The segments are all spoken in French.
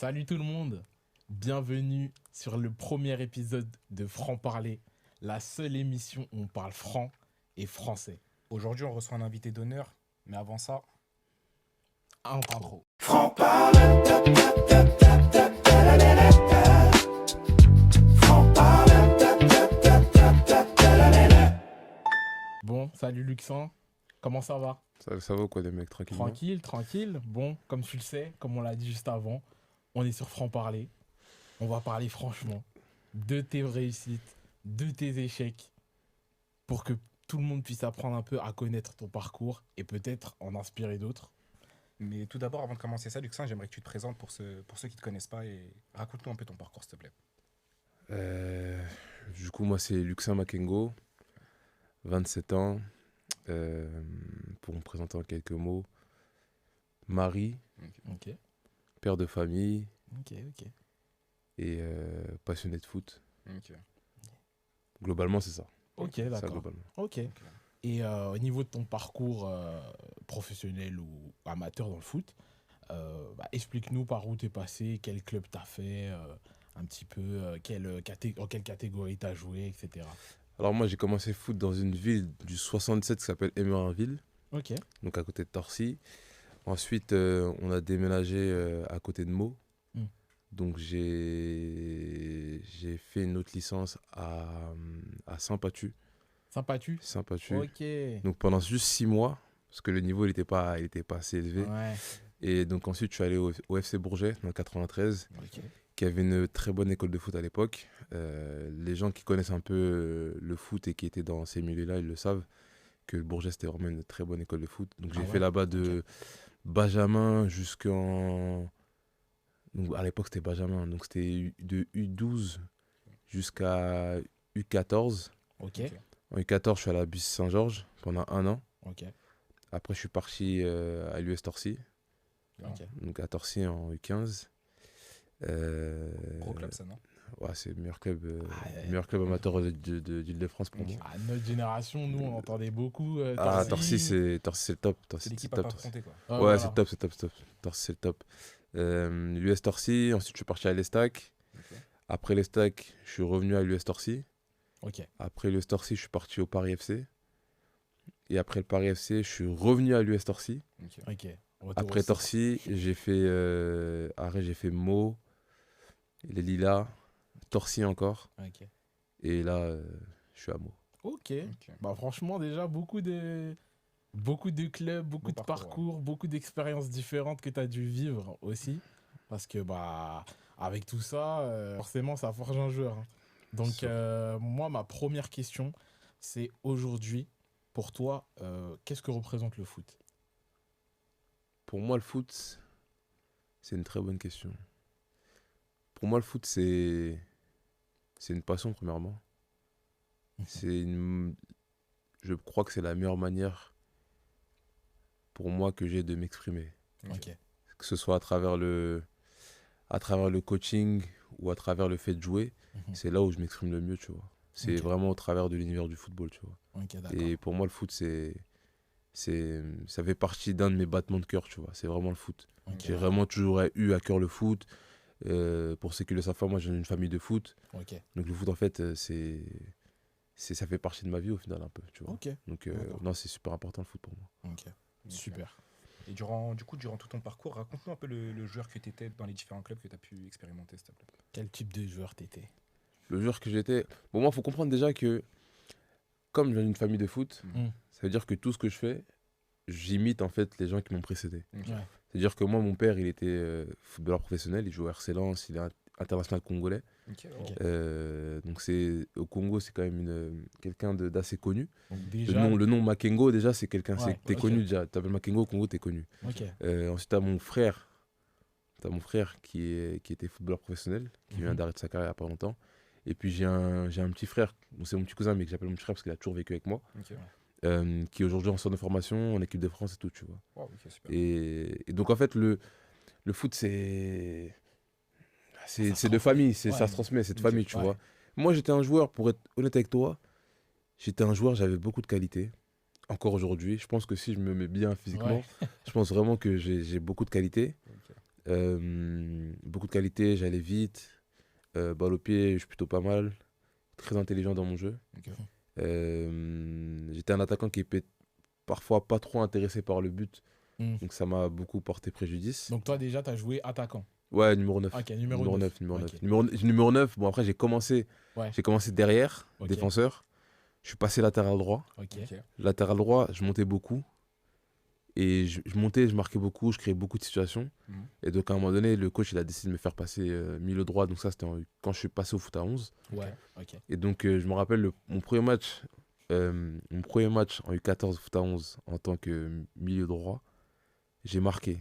Salut tout le monde, bienvenue sur le premier épisode de Franc Parler, la seule émission où on parle franc et français. Aujourd'hui, on reçoit un invité d'honneur, mais avant ça, Intro. Bon, salut Luxin, comment ça va? Ça va ou quoi, les mecs, tranquillement? Tranquille. Bon, comme tu le sais, comme on l'a dit juste avant, on est sur Franc Parler. On va parler franchement de tes réussites, de tes échecs, pour que tout le monde puisse apprendre un peu à connaître ton parcours et peut-être en inspirer d'autres. mais tout d'abord, avant de commencer ça, Luxin, j'aimerais que tu te présentes pour ceux qui ne te connaissent pas et raconte-nous un peu ton parcours, s'il te plaît. Du coup, moi, c'est Luxin Makengo, 27 ans. Pour me présenter en quelques mots, mari, Ok. père de famille Ok. et passionné de foot. Ok. Globalement, c'est ça. Ok, Ça, d'accord. globalement. Ok. Et au niveau de ton parcours professionnel ou amateur dans le foot, explique-nous par où t'es passé, quel club t'as fait, un petit peu, en quelle catégorie t'as joué, etc. Alors moi, j'ai commencé foot dans une ville du 67 qui s'appelle Émerinville, Ok. donc à côté de Torcy. Ensuite, on a déménagé à côté de Meaux. Mm. Donc j'ai fait une autre licence à Saint-Pathu. Saint-Pathu. Saint-Pathu. Ok. Donc pendant juste 6 mois, parce que le niveau il était pas assez élevé. Ouais. Et donc ensuite je suis allé au FC Bourget dans le 93, Ok. qui avait une très bonne école de foot à l'époque. Les gens qui connaissent un peu le foot et qui étaient dans ces milieux-là, ils le savent, que le Bourget c'était vraiment une très bonne école de foot. Donc j'ai Ah fait ouais. là-bas de Benjamin jusqu'en... Donc à l'époque c'était Benjamin, donc c'était de U12 jusqu'à U14. Ok. Ok. En U14 je suis allé à Bussy Saint-Georges pendant 1 an. Ok. Après, je suis parti à l'US Torcy, Ok. donc à Torcy en U15. Gros club, ça, non? Ouais, c'est le Ouais. meilleur club amateur d'Île-de-France pour Ok. moi. À notre génération, nous, on entendait beaucoup Ah, Torcy. Torcy, c'est le top. C'est Torcy, l'équipe c'est à le pas top. Torcy. affronter, quoi. Ouais, Ouais, voilà. c'est top. Torcy, c'est le top. L'US Torcy, ensuite, je suis parti à l'Estac. Ok. Après l'Estac, je suis revenu à l'US Torcy. Ok. Après l'US Torcy, je suis parti au Paris FC. Et après le Paris FC, je suis revenu à l'US Torcy. Ok. Ok. Retour Après au centre. Torcy, j'ai fait Meaux, les Lilas, Torcy encore. Ok. Et là, je suis à Meaux. Ok. Ok. Bah franchement, déjà, beaucoup de clubs, beaucoup Beau de parcours, parcours, beaucoup d'expériences différentes que tu as dû vivre aussi. Parce que, avec tout ça, forcément, ça forge un joueur, hein. Donc, Sûr. moi, ma première question, c'est aujourd'hui, pour toi, qu'est-ce que représente le foot? Pour moi, le foot, c'est une très bonne question. Pour moi, le foot, c'est une passion, premièrement. Je crois que c'est la meilleure manière pour moi que j'ai de m'exprimer. Ok. Que ce soit à travers le coaching ou à travers le fait de jouer, Mhm. c'est là où je m'exprime le mieux, tu vois. C'est Ok. vraiment au travers de l'univers du football, tu vois. Ok, d'accord. Et pour moi, le foot, ça fait partie d'un de mes battements de cœur, tu vois. C'est vraiment le foot. Ok, J'ai d'accord. vraiment toujours eu à cœur le foot. Pour ceux qui le savent pas, moi, j'ai une famille de foot. Ok. Donc le foot, en fait, ça fait partie de ma vie au final, un peu, tu vois. Ok. Donc D'accord. non, c'est super important le foot pour moi. Ok. Ok. Super. Et durant tout ton parcours, raconte-nous un peu le joueur que tu étais dans les différents clubs que tu as pu expérimenter, s'il te plaît. Quel type de joueur t'étais? Le joueur que j'étais... Bon, moi, il faut comprendre déjà que, comme je viens d'une famille de foot, Mm. ça veut dire que tout ce que je fais, j'imite en fait les gens qui m'ont précédé. Ok. Ouais. C'est-à-dire que moi, mon père, il était footballeur professionnel, il jouait au RC Lens, il est international congolais. Ok. Ok. Donc au Congo, c'est quand même quelqu'un d'assez connu. Donc Le déjà... nom Makengo, déjà, c'est quelqu'un, Ouais, t'es ok. connu déjà. Tu t'appelles Makengo, au Congo, t'es connu. Ok. Ensuite, t'as mon frère. Qui était footballeur professionnel, qui vient Mhm. d'arrêter sa carrière il n'y a pas longtemps. Et puis j'ai un petit frère, bon, c'est mon petit cousin, mais que j'appelle mon petit frère parce qu'il a toujours vécu avec moi, Ok. qui est aujourd'hui en centre de formation, en équipe de France et tout, tu vois. Wow, ok, super. Et donc en fait, le foot, c'est se de famille, transmet. ça Ouais. se transmet, c'est de Ok, famille, tu ouais. vois. Moi, j'étais un joueur, pour être honnête avec toi, j'avais beaucoup de qualités. Encore aujourd'hui, je pense que si je me mets bien physiquement, Ouais. je pense vraiment que j'ai beaucoup de qualités. Ok. Beaucoup de qualité, j'allais vite. Balle au pied, je suis plutôt pas mal. Très intelligent dans mon jeu. Ok. J'étais un attaquant qui était parfois pas trop intéressé par le but. Hmm. Donc ça m'a beaucoup porté préjudice. Donc toi déjà, tu as joué attaquant. Ouais, numéro 9. Ok, numéro 9. Numéro Ok. 9. Numéro 9, bon après Ouais. j'ai commencé derrière, Ok. défenseur. Je suis passé latéral droit. Ok. Ok. Latéral droit, je montais beaucoup. Et je montais, je marquais beaucoup, je créais beaucoup de situations. Mhm. Et donc à un moment donné, le coach il a décidé de me faire passer milieu droit. Donc ça c'était quand je suis passé au foot à 11. Ouais. Ok. Et donc je me rappelle mon premier match en U14 foot à 11 en tant que milieu droit, j'ai marqué.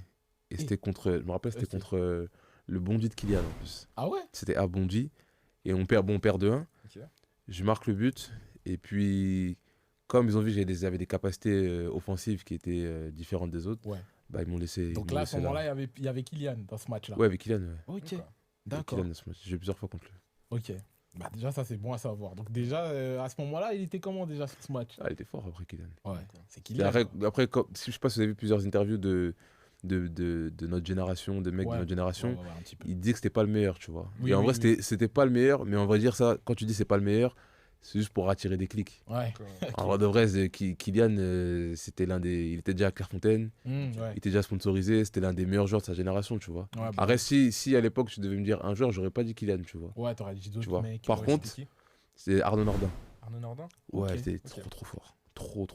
Et c'était contre, je me rappelle c'était Ok. contre le Bondy de Kylian en plus. Ah ouais? C'était à Bondy. Et on perd 2-1. Ok. Je marque le but. Et puis, comme ils ont vu que j'avais des capacités offensives qui étaient différentes des autres, Ouais. bah, ils m'ont laissé. Donc ils m'ont là, à ce laissé moment-là, il y avait Kylian dans ce match-là. Ouais, avec Kylian. Ouais. Ok. D'accord. Avec D'accord. Kylian, dans ce match. J'ai joué plusieurs fois contre lui. Ok. Bah déjà, ça c'est bon à savoir. Donc déjà, à ce moment-là, il était comment déjà sur ce match? Ah, il était fort après Kylian. Ouais. D'accord. C'est Et Kylian. après, je sais pas si vous avez vu plusieurs interviews de notre génération, de mecs Ouais. de notre génération. Ouais, un petit peu. Il dit que c'était pas le meilleur, tu vois. Oui, Et en oui, vrai, c'était pas le meilleur, mais on va dire ça, quand tu dis c'est pas le meilleur, c'est juste pour attirer des clics. Ouais. D'accord. En vrai de vrai, Kylian, c'était il était déjà à Clairefontaine, Ouais. il était déjà sponsorisé, c'était l'un des meilleurs joueurs de sa génération, tu vois. Ouais, bah, Après, si à l'époque tu devais me dire un joueur, j'aurais pas dit Kylian, tu vois. ouais, t'aurais dit d'autres vois. mecs. Par ouais, contre, C'était qui? C'est Arnaud Nordin. Arnaud Nordin? Ouais, Ok, c'était ok. trop fort. Trop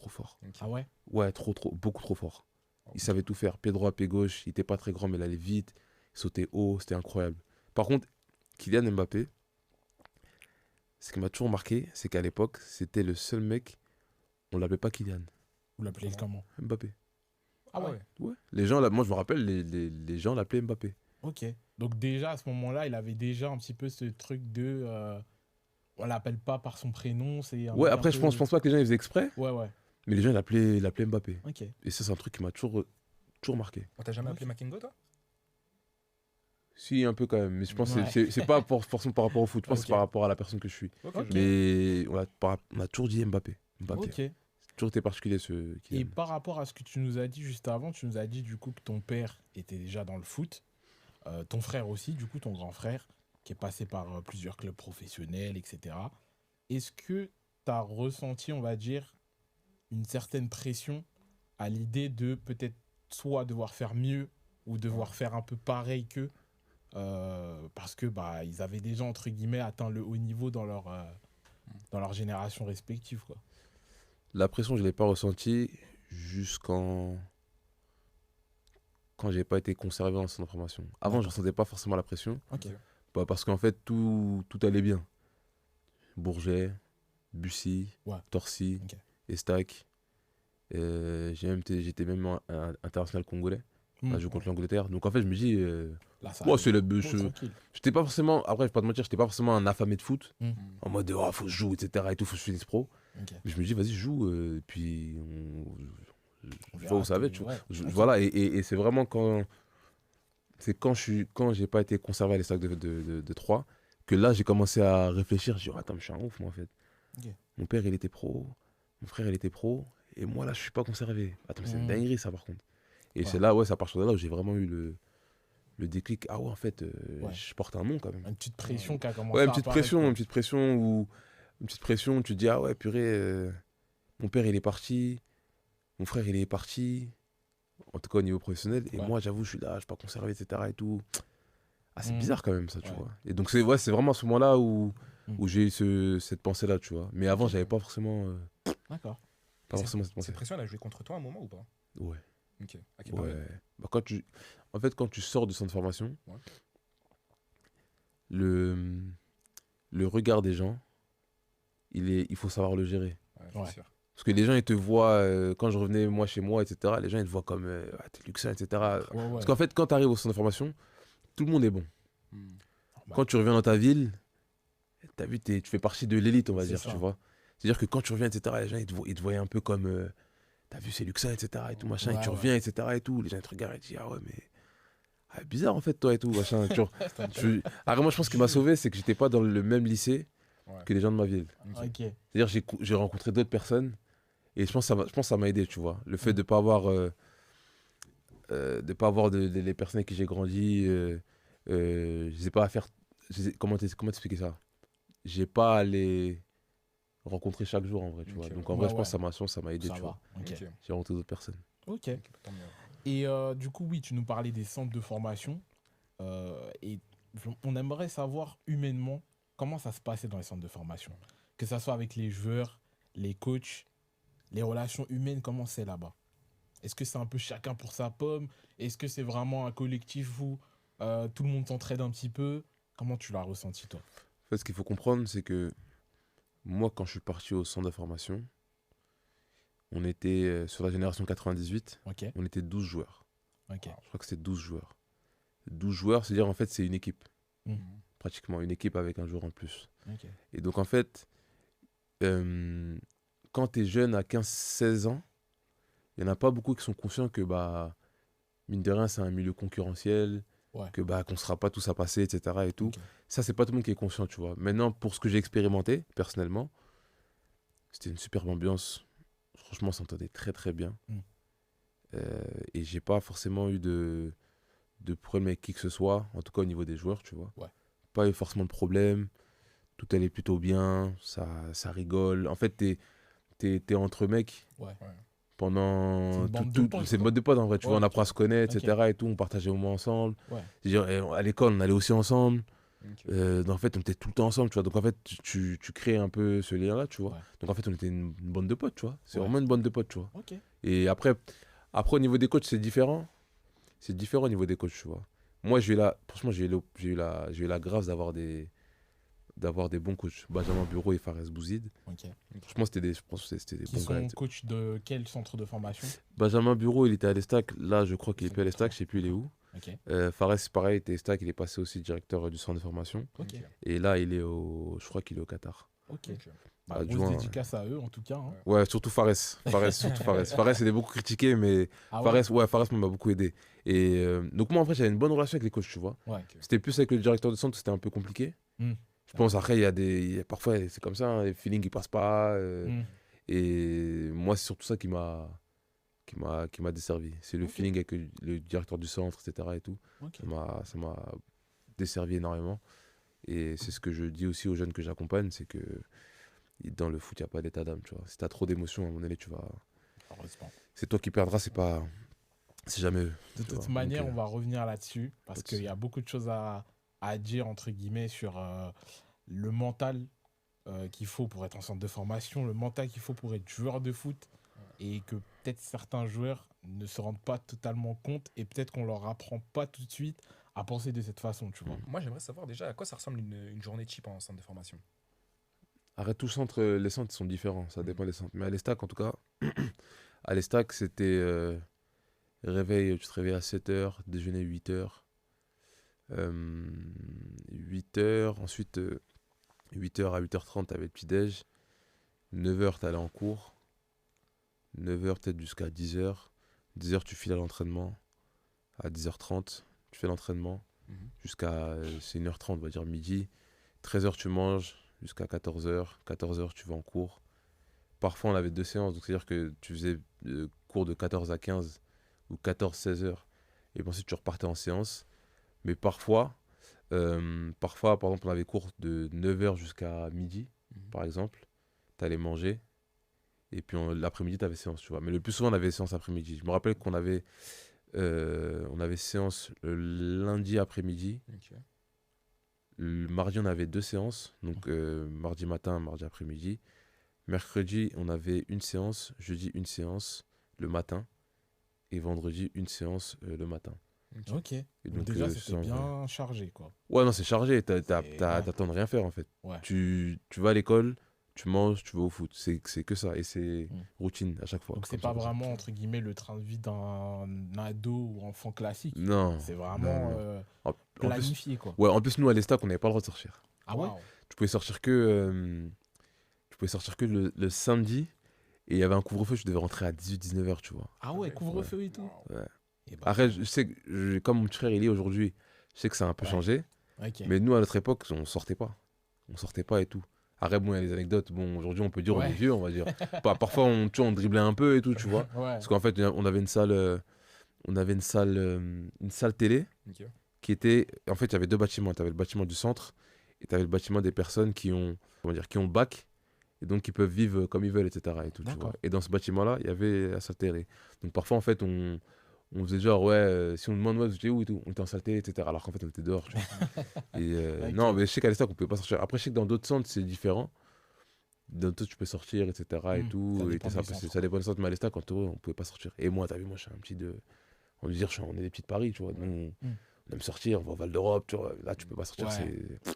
fort. Ok. Ah ouais? Ouais, beaucoup trop fort. Il savait tout faire, pied droit, pied gauche, il était pas très grand, mais il allait vite, il sautait haut, c'était incroyable. Par contre, Kylian Mbappé, ce qui m'a toujours marqué, c'est qu'à l'époque, c'était le seul mec, on l'appelait pas Kylian, Vous l'appelez comment? Mbappé. Ah ouais? Ouais. Les gens, moi je me rappelle, les gens l'appelaient Mbappé. Ok. Donc déjà, à ce moment-là, il avait déjà un petit peu ce truc de... on l'appelle pas par son prénom, c'est un Ouais, mec un après, peu- je pense pas que les gens ils faisaient exprès, Ouais, ouais. mais les gens ils l'appelaient Mbappé. Ok. Et ça, c'est un truc qui m'a toujours marqué. On t'a jamais Ok. appelé Makingo, toi? Si, un peu quand même, mais je pense que Ouais. c'est pas forcément par rapport au foot, je pense que Ok. c'est par rapport à la personne que je suis. Ok. Ok. Mais on a toujours dit Mbappé. Mbappé. Ok. C'est toujours été particulier ce Et Kylian. par rapport à ce que tu nous as dit juste avant, tu nous as dit du coup que ton père était déjà dans le foot, ton frère aussi, du coup ton grand frère, qui est passé par plusieurs clubs professionnels, etc. Est-ce que tu as ressenti, on va dire, une certaine pression à l'idée de peut-être soit devoir faire mieux ou devoir faire un peu pareil qu'eux parce que bah, ils avaient déjà, entre guillemets, atteint le haut niveau dans leur génération respective, quoi. La pression, je ne l'ai pas ressentie jusqu'en. Quand j'ai pas été conservé en centre de formation. Avant, je ne D'accord. ressentais pas forcément la pression. Ok. Bah, parce qu'en fait, tout allait bien. Bourget, Bussy, Ouais. Torcy, Ok. Estac. J'étais même international congolais. Hmm. À jouer contre l'Angleterre. Donc en fait, je me dis. Là, ça Moi, allait. c'est le. Bon, tranquille. J'étais pas forcément. Après, je vais pas te mentir, j'étais pas forcément un affamé de foot. Hmm. En mode, oh, faut que je joue, etc. Et tout, faut que je finisse pro. Ok. Mais je me dis, vas-y, joue. Et puis, On je verra vois où ça va, que- tu vois. ouais. Ok. Voilà, et c'est vraiment quand. C'est quand j'ai pas été conservé à l'ESSAC de 3 que là, j'ai commencé à réfléchir. Je dis, oh, attends, mais je suis un ouf, moi, en fait. Ok. Mon père, il était pro. Mon frère, il était pro. Et moi, là, je suis pas conservé. Attends, mais c'est une Mhm. dinguerie, ça, par contre. Et Ouais. c'est là, ouais, c'est à partir de là où j'ai vraiment eu le déclic. Ah ouais, en fait, Ouais. je porte un nom quand même. Une petite pression qui a commencé Ouais, à une petite apparaître, pression, quoi. une petite pression où tu te dis, ah ouais, purée, mon père, il est parti. Mon frère, il est parti. En tout cas, au niveau professionnel. Et Ouais. moi, j'avoue, je suis là, je suis pas conservé, etc. Et tout. Ah, c'est Mhm. bizarre quand même, ça, tu Ouais. vois. Et donc, c'est vraiment à ce moment-là où Mhm. j'ai eu cette pensée-là, tu vois. Mais avant, Ok. j'avais pas forcément, D'accord. cette pensée. Cette pression, elle a joué contre toi à un moment ou pas? Ouais. Ok. À quelle Ouais. période? Bah, en fait, quand tu sors du centre de formation, Ouais. le regard des gens, il faut savoir le gérer. Ouais, Ouais. c'est sûr. Parce que les gens, ils te voient, quand je revenais moi chez moi, etc., les gens, ils te voient comme, ah, t'es luxueux, etc. Ouais, ouais. Parce qu'en fait, quand tu arrives au centre de formation, tout le monde est bon. Hmm. Bah. Quand tu reviens dans ta ville, t'as vu, tu fais partie de l'élite, on va C'est dire, ça. tu vois. C'est-à-dire que quand tu reviens, etc., les gens, ils te voyaient un peu comme, t'as vu, c'est luxueux, etc., et tout, machin, Ouais, et tu ouais. reviens, etc., et tout. Les gens, ils te regardent et te disent, ah ouais, mais. Ah, bizarre, en fait, toi, et tout, machin. Alors, moi, je pense que ce qui m'a sauvé, c'est que j'étais pas dans le même lycée Ouais. que les gens de ma ville. Ok. Ok. C'est-à-dire j'ai rencontré d'autres personnes et je pense que ça m'a aidé, tu vois. Le fait de ne pas avoir de pas avoir les personnes avec qui j'ai grandi. Je sais pas à faire. Comment t'expliquer ça? J'ai pas à les rencontrer chaque jour en vrai, tu vois. Ok, Donc en ouais. vrai, je Ouais, pense que ça m'a aidé, Ça tu va. vois. Ok. Ok, J'ai rencontré d'autres personnes. Ok. tant mieux. Et du coup, oui, tu nous parlais des centres de formation. Et on aimerait savoir humainement comment ça se passait dans les centres de formation. Que ça soit avec les joueurs, les coachs, les relations humaines, comment c'est là-bas? Est-ce que c'est un peu chacun pour sa pomme? Est-ce que c'est vraiment un collectif où tout le monde s'entraide un petit peu? Comment tu l'as ressenti, toi? En fait, ce qu'il faut comprendre, c'est que moi, quand je suis parti au centre de formation, on était sur la génération 98, Ok, on était 12 joueurs. ok. Je crois que c'était 12 joueurs. 12 joueurs, c'est-à-dire en fait, c'est une équipe. Mm. Pratiquement une équipe avec un joueur en plus. Ok. Et donc en fait, quand tu es jeune à 15-16 ans, il n'y en a pas beaucoup qui sont conscients que, bah, mine de rien, c'est un milieu concurrentiel, Ouais. que bah, qu'on ne sera pas tous à passer, etc. Et tout. Ok. Ça, c'est pas tout le monde qui est conscient, tu vois. Maintenant, pour ce que j'ai expérimenté, personnellement, c'était une superbe ambiance. Franchement, on s'entendait très très bien. Mm. Et j'ai pas forcément eu de problème avec qui que ce soit, en tout cas au niveau des joueurs, tu vois. Ouais. Pas eu forcément de problème. Tout allait plutôt bien, ça rigole. En fait, t'es entre mecs Ouais. pendant C'est une bande de potes, c'est une quoi. bande de potes en vrai, tu Ouais, vois, on ok. apprend à se connaître, Ok. etc. et tout, on partageait au moins ensemble. Ouais. C'est-à-dire, à l'école, on allait aussi ensemble. Ok. En fait, on était tout le temps ensemble, tu vois. Donc en fait, tu crées un peu ce lien-là, tu vois. Ouais. Donc en fait, on était une bande de potes, tu vois. C'est Ouais. vraiment une bande de potes, tu vois. Ok. Et après au niveau des coachs, c'est différent. C'est différent au niveau des coachs, tu vois. Moi, franchement, j'ai eu la grâce d'avoir des bons coachs. Benjamin Bureau et Fares Bouzid. Ok. Franchement, je pense que c'était des Qui bons gars. sont coachs de quel centre de formation? Benjamin Bureau, il était à l'Estac. Là, je crois qu'il est Centre plus à de l'Estac. Je sais plus il est où. Ok. Fares, c'est pareil, il était à l'Estac. Il est passé aussi directeur du centre de formation. Ok. Et là, je crois qu'il est au Qatar. Ok. Ok. Bah, grosse Adjoint. dédicace à eux, en tout cas. Hein. Ouais, surtout Fares. Surtout Fares. Fares, il est beaucoup critiqué, mais Ah ouais? Fares m'a beaucoup aidé. Et donc, moi, en fait, j'avais une bonne relation avec les coachs, tu vois. Ouais. Ok. C'était plus avec le directeur de centre, c'était un peu compliqué. Hmm. Je pense après, parfois, c'est comme ça, hein, les feelings, ils passent pas. Hmm. Et moi, c'est surtout ça qui m'a desservi. C'est le Ok. feeling avec le directeur du centre, etc. et tout. Ok. Ça m'a desservi énormément. Et c'est ce que je dis aussi aux jeunes que j'accompagne, c'est que dans le foot, il n'y a pas d'état d'âme, tu vois. Si tu as trop d'émotions, à un moment donné, Heureusement. c'est toi qui perdras, c'est jamais eux. De tu toute vois. manière, Donc, on va revenir là-dessus parce pas de qu'il y souci. a beaucoup de choses à dire, entre guillemets, sur le mental qu'il faut pour être en centre de formation, le mental qu'il faut pour être joueur de foot et que peut-être certains joueurs ne se rendent pas totalement compte et peut-être qu'on leur apprend pas tout de suite à penser de cette façon, tu vois. Moi, j'aimerais savoir déjà à quoi ça ressemble une journée cheap en centre de formation. Arrête, les centres sont différents, ça dépend des centres. Mais à l'Estac, en tout cas, à l'Estac, c'était tu te réveilles à 7h, déjeuner 8h. 8h, ensuite 8h à 8h30, t'avais le petit-déj. 9h, t'allais en cours. 9h peut-être jusqu'à 10h. 10h, tu files à l'entraînement. À 10h30, tu fais l'entraînement. Jusqu'à c'est 1h30, on va dire midi. 13h, tu manges jusqu'à 14h. 14h, tu vas en cours. Parfois, on avait 2 séances, donc c'est-à-dire que tu faisais cours de 14 à 15 ou 14-16 heures. Et puis ensuite, tu repartais en séance. Mais parfois, par exemple, on avait cours de 9h jusqu'à midi, par exemple. Tu allais manger. Et puis l'après-midi, tu avais séance, tu vois. Mais le plus souvent, on avait séance après-midi. Je me rappelle qu'on avait séance le lundi après-midi. Ok. Le mardi, on avait 2 séances. Donc mardi matin, mardi après-midi. Mercredi, on avait une séance. Jeudi, une séance le matin. Et vendredi, une séance le matin. Ok. Et Donc déjà, c'était bien chargé, quoi. Ouais, non, c'est chargé. Ouais. T'attends de rien faire, en fait. Ouais. Tu vas à l'école, tu manges, tu vas au foot. C'est que ça. Et c'est routine à chaque fois. Donc c'est comme ça, pas comme ça. vraiment, entre guillemets, le train de vie d'un ado ou enfant classique. Non. C'est vraiment non. En plus, planifié, quoi. ouais, en plus, nous, à l'Estac, on n'avait pas le droit de sortir. Ah ouais? Waouh. Tu pouvais sortir que le samedi. Et il y avait un couvre-feu, je devais rentrer à 18-19h, tu vois. Ah ouais, couvre-feu et tout. Waouh. Ouais. Et bah, Après, je sais que, comme mon petit frère, il est aujourd'hui, je sais que ça a un peu Ouais. changé. ok. Mais nous, à notre époque, on sortait pas. On sortait pas et tout. Après, bon, il y a des anecdotes. Bon, aujourd'hui, on peut dire on Ouais. est vieux, on va dire. Parfois, tu vois, on driblait un peu et tout, tu vois. Ouais. Parce qu'en fait, on avait une salle on avait une salle télé Ok. qui était. En fait, il y avait deux bâtiments. Tu avais le bâtiment du centre et tu avais le bâtiment des personnes qui ont, comment dire, qui ont bac et donc qui peuvent vivre comme ils veulent, etc. Et, tout, tu D'accord. vois. Et dans ce bâtiment-là, il y avait la salle télé. Donc parfois, en fait, on faisait genre, ouais, si on demande, ouais, vous étiez où et tout, on était en salle télé, etc. Alors qu'en fait, on était dehors, tu vois. Et Ok. non, mais je sais qu'à l'Estac, on pouvait pas sortir. Après, je sais que dans d'autres centres, c'est différent. Dans d'autres, tu peux sortir, etc. Et Ça tout. Et dépend ça, du centre. ça dépend du centre, mais à l'Estac, quand on pouvait pas sortir. Et moi, t'as vu, moi, je suis un petit de. On veut dire, on est des petits de Paris, tu vois. Nous, Mm. on aime sortir, on va au Val d'Europe, tu vois. Là, tu peux pas sortir, Ouais. c'est.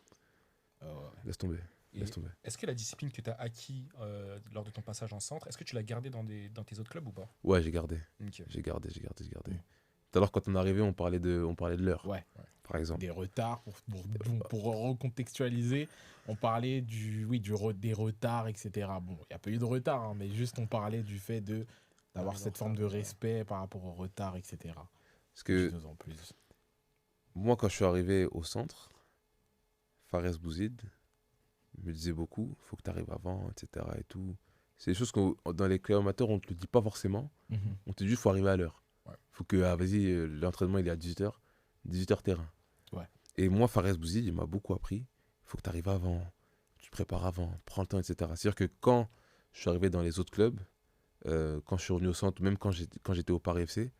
Ouais. Laisse tomber. Et Laisse tomber. est-ce que la discipline que tu as acquis lors de ton passage en centre, est-ce que tu l'as gardée dans tes autres clubs ou pas? Ouais, j'ai gardé. Ok. J'ai gardé. Mm. Tout à l'heure, quand on est arrivé, on parlait de l'heure, Ouais. par exemple. Des retards, pour recontextualiser, on parlait des retards, etc. Bon, il n'y a pas eu de retard, hein, mais juste on parlait du fait d'avoir Arriver en cette forme de retard, ouais. respect par rapport au retard, etc. Parce que Dis-nous en plus. moi, quand je suis arrivé au centre, Fares Bouzid me disait beaucoup, faut que tu arrives avant, etc. Et tout. C'est des choses que dans les clubs amateurs, on te le dit pas forcément. Mhm. On te dit juste, faut arriver à l'heure. Ouais. Faut que, vas-y, l'entraînement, il est à 18h. 18h terrain. Ouais. Et moi, Fares Bouzid, il m'a beaucoup appris. Faut que tu arrives avant, tu te prépares avant, prends le temps, etc. C'est-à-dire que quand je suis arrivé dans les autres clubs, quand je suis revenu au centre, même quand j'étais au Paris FC,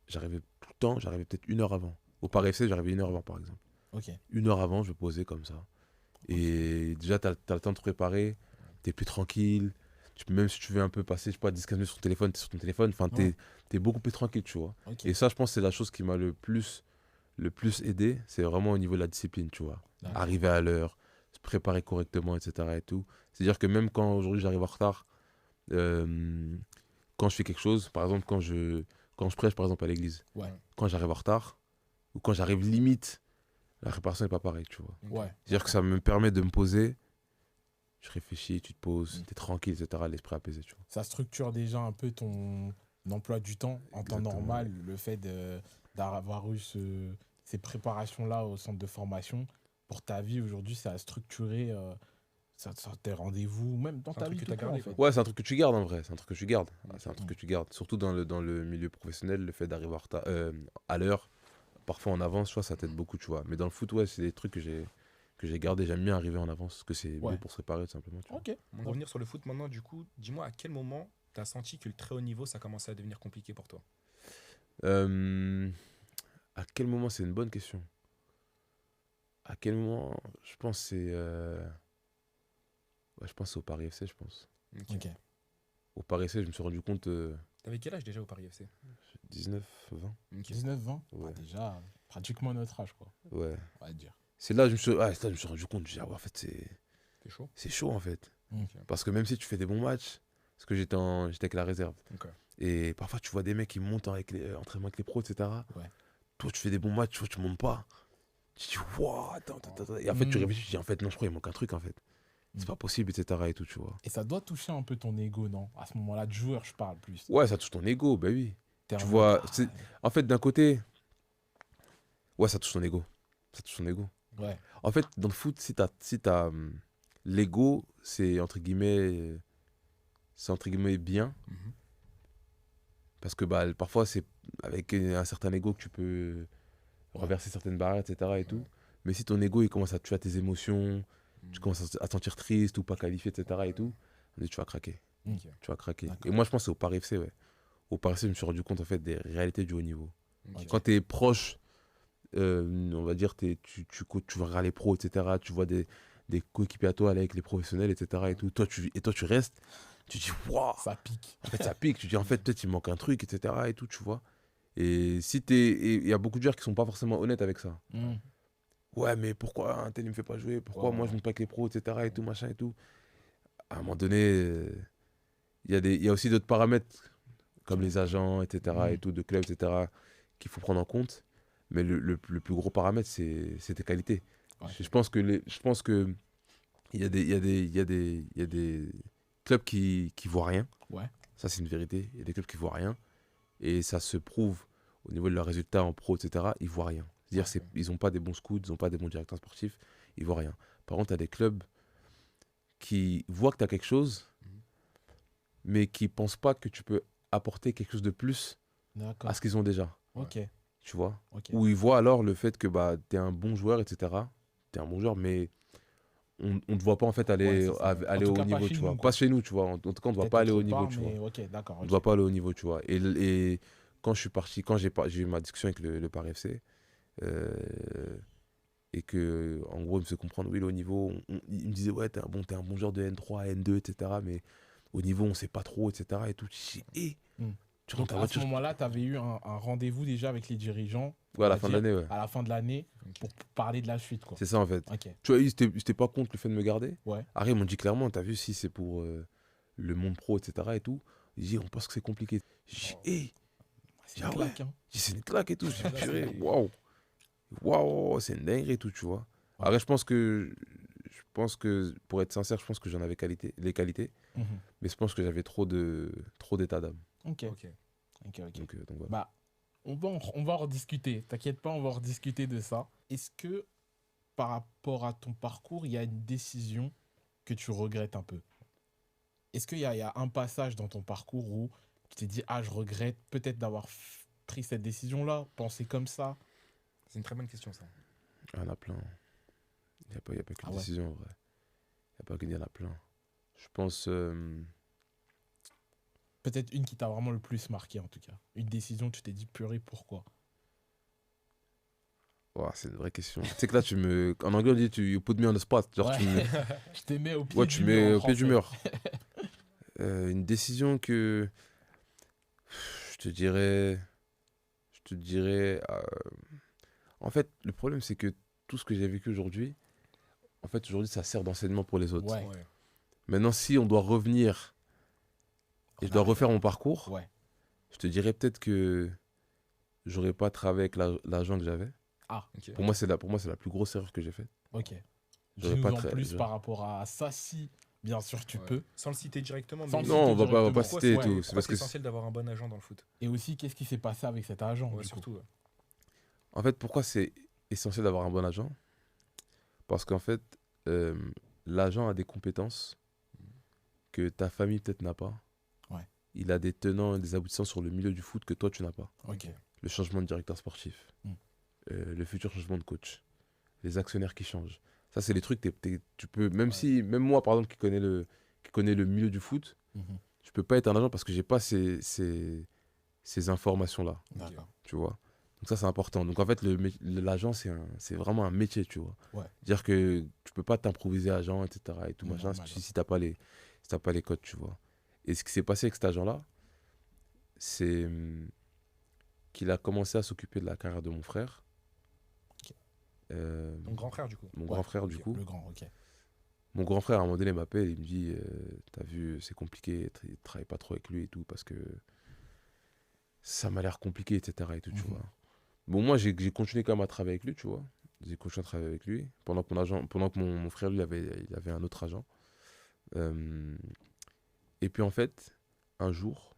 j'arrivais tout le temps, j'arrivais peut-être 1 heure avant. Au Paris FC, j'arrivais 1 heure avant, par exemple. Ok. 1 heure avant, je me posais comme ça. Et déjà, tu as le temps de te préparer, tu es plus tranquille. Même si tu veux un peu passer, je sais pas, 10-15 minutes sur ton téléphone, tu es sur ton téléphone. Enfin, tu es beaucoup plus tranquille, tu vois. Ok. Et ça, je pense que c'est la chose qui m'a le plus aidé. C'est vraiment au niveau de la discipline, tu vois. D'accord. Arriver à l'heure, se préparer correctement, etc. Et tout. C'est-à-dire que même quand aujourd'hui j'arrive en retard, quand je fais quelque chose, par exemple, quand je prêche, par exemple, à l'église, Ouais. quand j'arrive en retard, ou quand j'arrive limite, la préparation n'est pas pareille, tu vois. Ok. Ouais. C'est-à-dire que ça me permet de me poser, je réfléchis, tu te poses, Mm. tu es tranquille, etc. L'esprit apaisé, tu vois. Ça structure déjà un peu ton emploi du temps en temps Exactement. normal, le fait d'avoir eu ces préparations-là au centre de formation. Pour ta vie aujourd'hui, ça a structuré tes rendez-vous, même dans C'est un ta truc vie que tout t'as court, en gardé, fait. quoi. Ouais, c'est un truc que tu gardes en vrai, c'est un truc que tu gardes. Ok. C'est un truc que tu gardes. Surtout dans le milieu professionnel, le fait d'arriver à l'heure, parfois en avance, tu vois, ça t'aide beaucoup, tu vois. Mais dans le foot, ouais, c'est des trucs que j'ai gardé. J'aime bien arriver en avance, parce que c'est Ouais. mieux pour se préparer, tout simplement. Tu vois. Ok. On va revenir sur le foot maintenant, du coup. Dis-moi, à quel moment tu as senti que le très haut niveau, ça commençait à devenir compliqué pour toi? Euh, à quel moment, c'est une bonne question. À quel moment, je pense que c'est... ouais, je pense que c'est au Paris FC, je pense. Ok. Ok. Au Paris FC, je me suis rendu compte T'avais quel âge déjà au Paris FC? 19, 20. Ok. 19-20, Ouais. déjà pratiquement notre âge, quoi, Ouais. on va dire. C'est là, c'est là que je me suis rendu compte. Je dis, ah ouais, en fait, T'es chaud? c'est chaud, en fait. Mm. Ok. Parce que même si tu fais des bons matchs, parce que j'étais avec la réserve. Ok. Et parfois, tu vois des mecs qui montent avec les entraînements avec les pros, etc. Ouais. Toi, tu fais des bons matchs, tu montes pas. Tu te dis, waouh, attends. Et en fait, tu Mm. réfléchis, tu dis, en fait, non, je crois qu'il manque un truc, en fait. C'est Mm. pas possible, etc. Et tout, tu vois. Et ça doit toucher un peu ton ego, non? À ce moment-là, de joueur, je parle plus. Ouais, ça touche ton ego, bah oui. T'es Tu en vois, mode, en fait, d'un côté, ouais, ça touche ton ego. Ça touche ton ego. ouais. En fait, dans le foot, si t'as l'ego, c'est entre guillemets bien. Mhm. Parce que bah, parfois, c'est avec un certain ego que tu peux renverser certaines barrières, etc. Et tout. Mais si ton ego, il commence à tuer tes émotions, tu commences à te sentir triste ou pas qualifié, etc. Et tout, tu vas craquer. Mm. Ok. Tu vas craquer. D'accord. Et moi, je pense que c'est au Paris FC, ouais. Au Paris FC, je me suis rendu compte, en fait, des réalités du haut niveau. Ok. Quand tu es proche, on va dire, tu verras les pros, etc. Tu vois des coéquipiers à toi aller avec les professionnels, etc. Et tout. Toi, tu restes, tu te dis, waouh, Ça pique. en fait, ça pique. Tu dis, en fait, peut-être il manque un truc, etc. Et tout, tu vois. Et il y a beaucoup de joueurs qui sont pas forcément honnêtes avec ça. Mm. Ouais, mais pourquoi un tel ne me fait pas jouer? Pourquoi Ouais, moi je monte pas avec les pros, etc. Et tout, machin et tout. À un moment donné, il y a aussi d'autres paramètres, comme les agents, etc. et tout, de clubs, etc. qu'il faut prendre en compte. Mais le plus gros paramètre, c'est tes qualités. Ouais. Je pense que il y a des clubs qui voient rien. Ouais. Ça, c'est une vérité. Il y a des clubs qui voient rien. Et ça se prouve au niveau de leurs résultats en pro, etc. Ils voient rien. C'est-à-dire ils n'ont pas des bons scouts, ils n'ont pas des bons directeurs sportifs. Ils voient rien. Par contre, tu as des clubs qui voient que tu as quelque chose, mais qui ne pensent pas que tu peux apporter quelque chose de plus D'accord. à ce qu'ils ont déjà, Ok. tu vois. Ok. Où ils voient alors le fait que bah, tu es un bon joueur, etc. Tu es un bon joueur, mais on ne te voit pas en fait aller, Ouais, c'est ça, ouais. aller En tout au cas, pas niveau, chez tu vois. nous, Pas quoi. chez nous, tu vois. En tout cas, on ne te voit Peut-être pas aller autre au niveau, part, tu vois. mais ok, d'accord. On ne Ok. te voit pas aller au niveau, tu vois. Et quand je suis parti, quand j'ai eu ma discussion avec le Paris FC, euh, et que en gros, il me fait comprendre, oui, le haut niveau, il me disait, ouais, t'es un bon joueur de N3, N2, etc. Mais au niveau, on sait pas trop, etc. Et tout. Je dis, hé, Hmm. tu rentres Donc ta à ce voiture. moment-là, tu avais eu un rendez-vous déjà avec les dirigeants, Ouais, on à la va fin de dire, l'année, ouais. à la fin de l'année, Ok. pour parler de la suite, quoi. C'est ça, en fait. Ok. Tu vois, ils étaient pas contre le fait de me garder. Ouais. Après, ils m'ont dit clairement, t'as vu, si c'est pour le monde pro, etc. et tout, ils disent, on pense que c'est compliqué. Je dis, Oh. hé, C'est ah une ouais. claque, hein. Je dis, c'est une claque et tout. Je dis, Là, purée, c'est- waouh. Waouh, c'est une dinguerie et tout, tu vois. Ouais. Après, je pense que, pour être sincère, je pense que j'en avais les qualités, Mhm. mais je pense que j'avais trop d'état d'âme. Ok. Ok. Ok, ok. Donc voilà. Bah, on va en rediscuter. T'inquiète pas, on va en rediscuter de ça. Est-ce que par rapport à ton parcours, il y a une décision que tu regrettes un peu? Est-ce qu'il y a un passage dans ton parcours où tu t'es dit, ah, je regrette peut-être d'avoir pris cette décision-là, pensé comme ça? C'est une très bonne question, ça. Il y en a plein. Il y a pas qu'une Ah ouais. décision, en vrai. Il y a pas qu'une, il y en a plein. Je pense. Peut-être une qui t'a vraiment le plus marqué, en tout cas. Une décision, tu t'es dit, purée, pourquoi? Ouah, c'est une vraie question. Tu sais que là, en anglais, on dit you put me on the spot. Genre, Ouais. tu me. Je t'ai mis au pied Ouais, du tu mur mets en au pied du français. mur. Une décision que. Je te dirais. Je te dirais. En fait, le problème, c'est que tout ce que j'ai vécu aujourd'hui, en fait, aujourd'hui, ça sert d'enseignement pour les autres. Ouais. Ouais. Maintenant, si on doit revenir et En je dois arrière. refaire mon parcours, Ouais. je te dirais peut-être que j'aurais pas travaillé avec l'argent que j'avais. Ah, Ok. Pour moi, c'est la plus grosse erreur que j'ai faite. ok. J'aurais Dis-nous pas en très- plus j'aurais- par rapport à ça, si bien sûr tu Ouais. peux. Sans le citer directement, Sans mais le Non, citer on va pas directement. citer et Ouais. tout. pourquoi C'est parce c'est que essentiel d'avoir un bon agent dans le foot. Et aussi, qu'est-ce qui s'est passé avec cet agent, Ouais, du coup? surtout. Ouais. En fait, pourquoi c'est essentiel d'avoir un bon agent? Parce qu'en fait, euh, l'agent a des compétences que ta famille peut-être n'a pas. Ouais. Il a des tenants et des aboutissants sur le milieu du foot que toi, tu n'as pas. Ok. Le changement de directeur sportif, Mm. le futur changement de coach, les actionnaires qui changent. Ça, c'est les trucs, tu peux, Ouais. même moi, par exemple, qui connais le milieu du foot, Mhm. je peux pas être un agent parce que j'ai pas ces informations-là, D'accord. tu vois. Donc ça, c'est important. Donc en fait, l'agent, c'est vraiment un métier, tu vois. Ouais. Dire que tu peux pas t'improviser agent, etc. et tout, machin, Normal, si t'as pas les codes, tu vois. Et ce qui s'est passé avec cet agent-là, c'est qu'il a commencé à s'occuper de la carrière de mon frère. Ok. Ton grand frère, du coup. Mon Ouais, grand frère, du ok. coup. Le grand, ok. Mon grand frère, à un moment donné, m'appelle, il me dit, t'as vu, c'est compliqué, il travaille pas trop avec lui et tout, parce que ça m'a l'air compliqué, etc. et tout, tu Mhm. vois. Bon, moi, j'ai continué quand même à travailler avec lui, tu vois. J'ai continué à travailler avec lui, pendant que mon frère, lui, il avait un autre agent. Euh, et puis, en fait, un jour,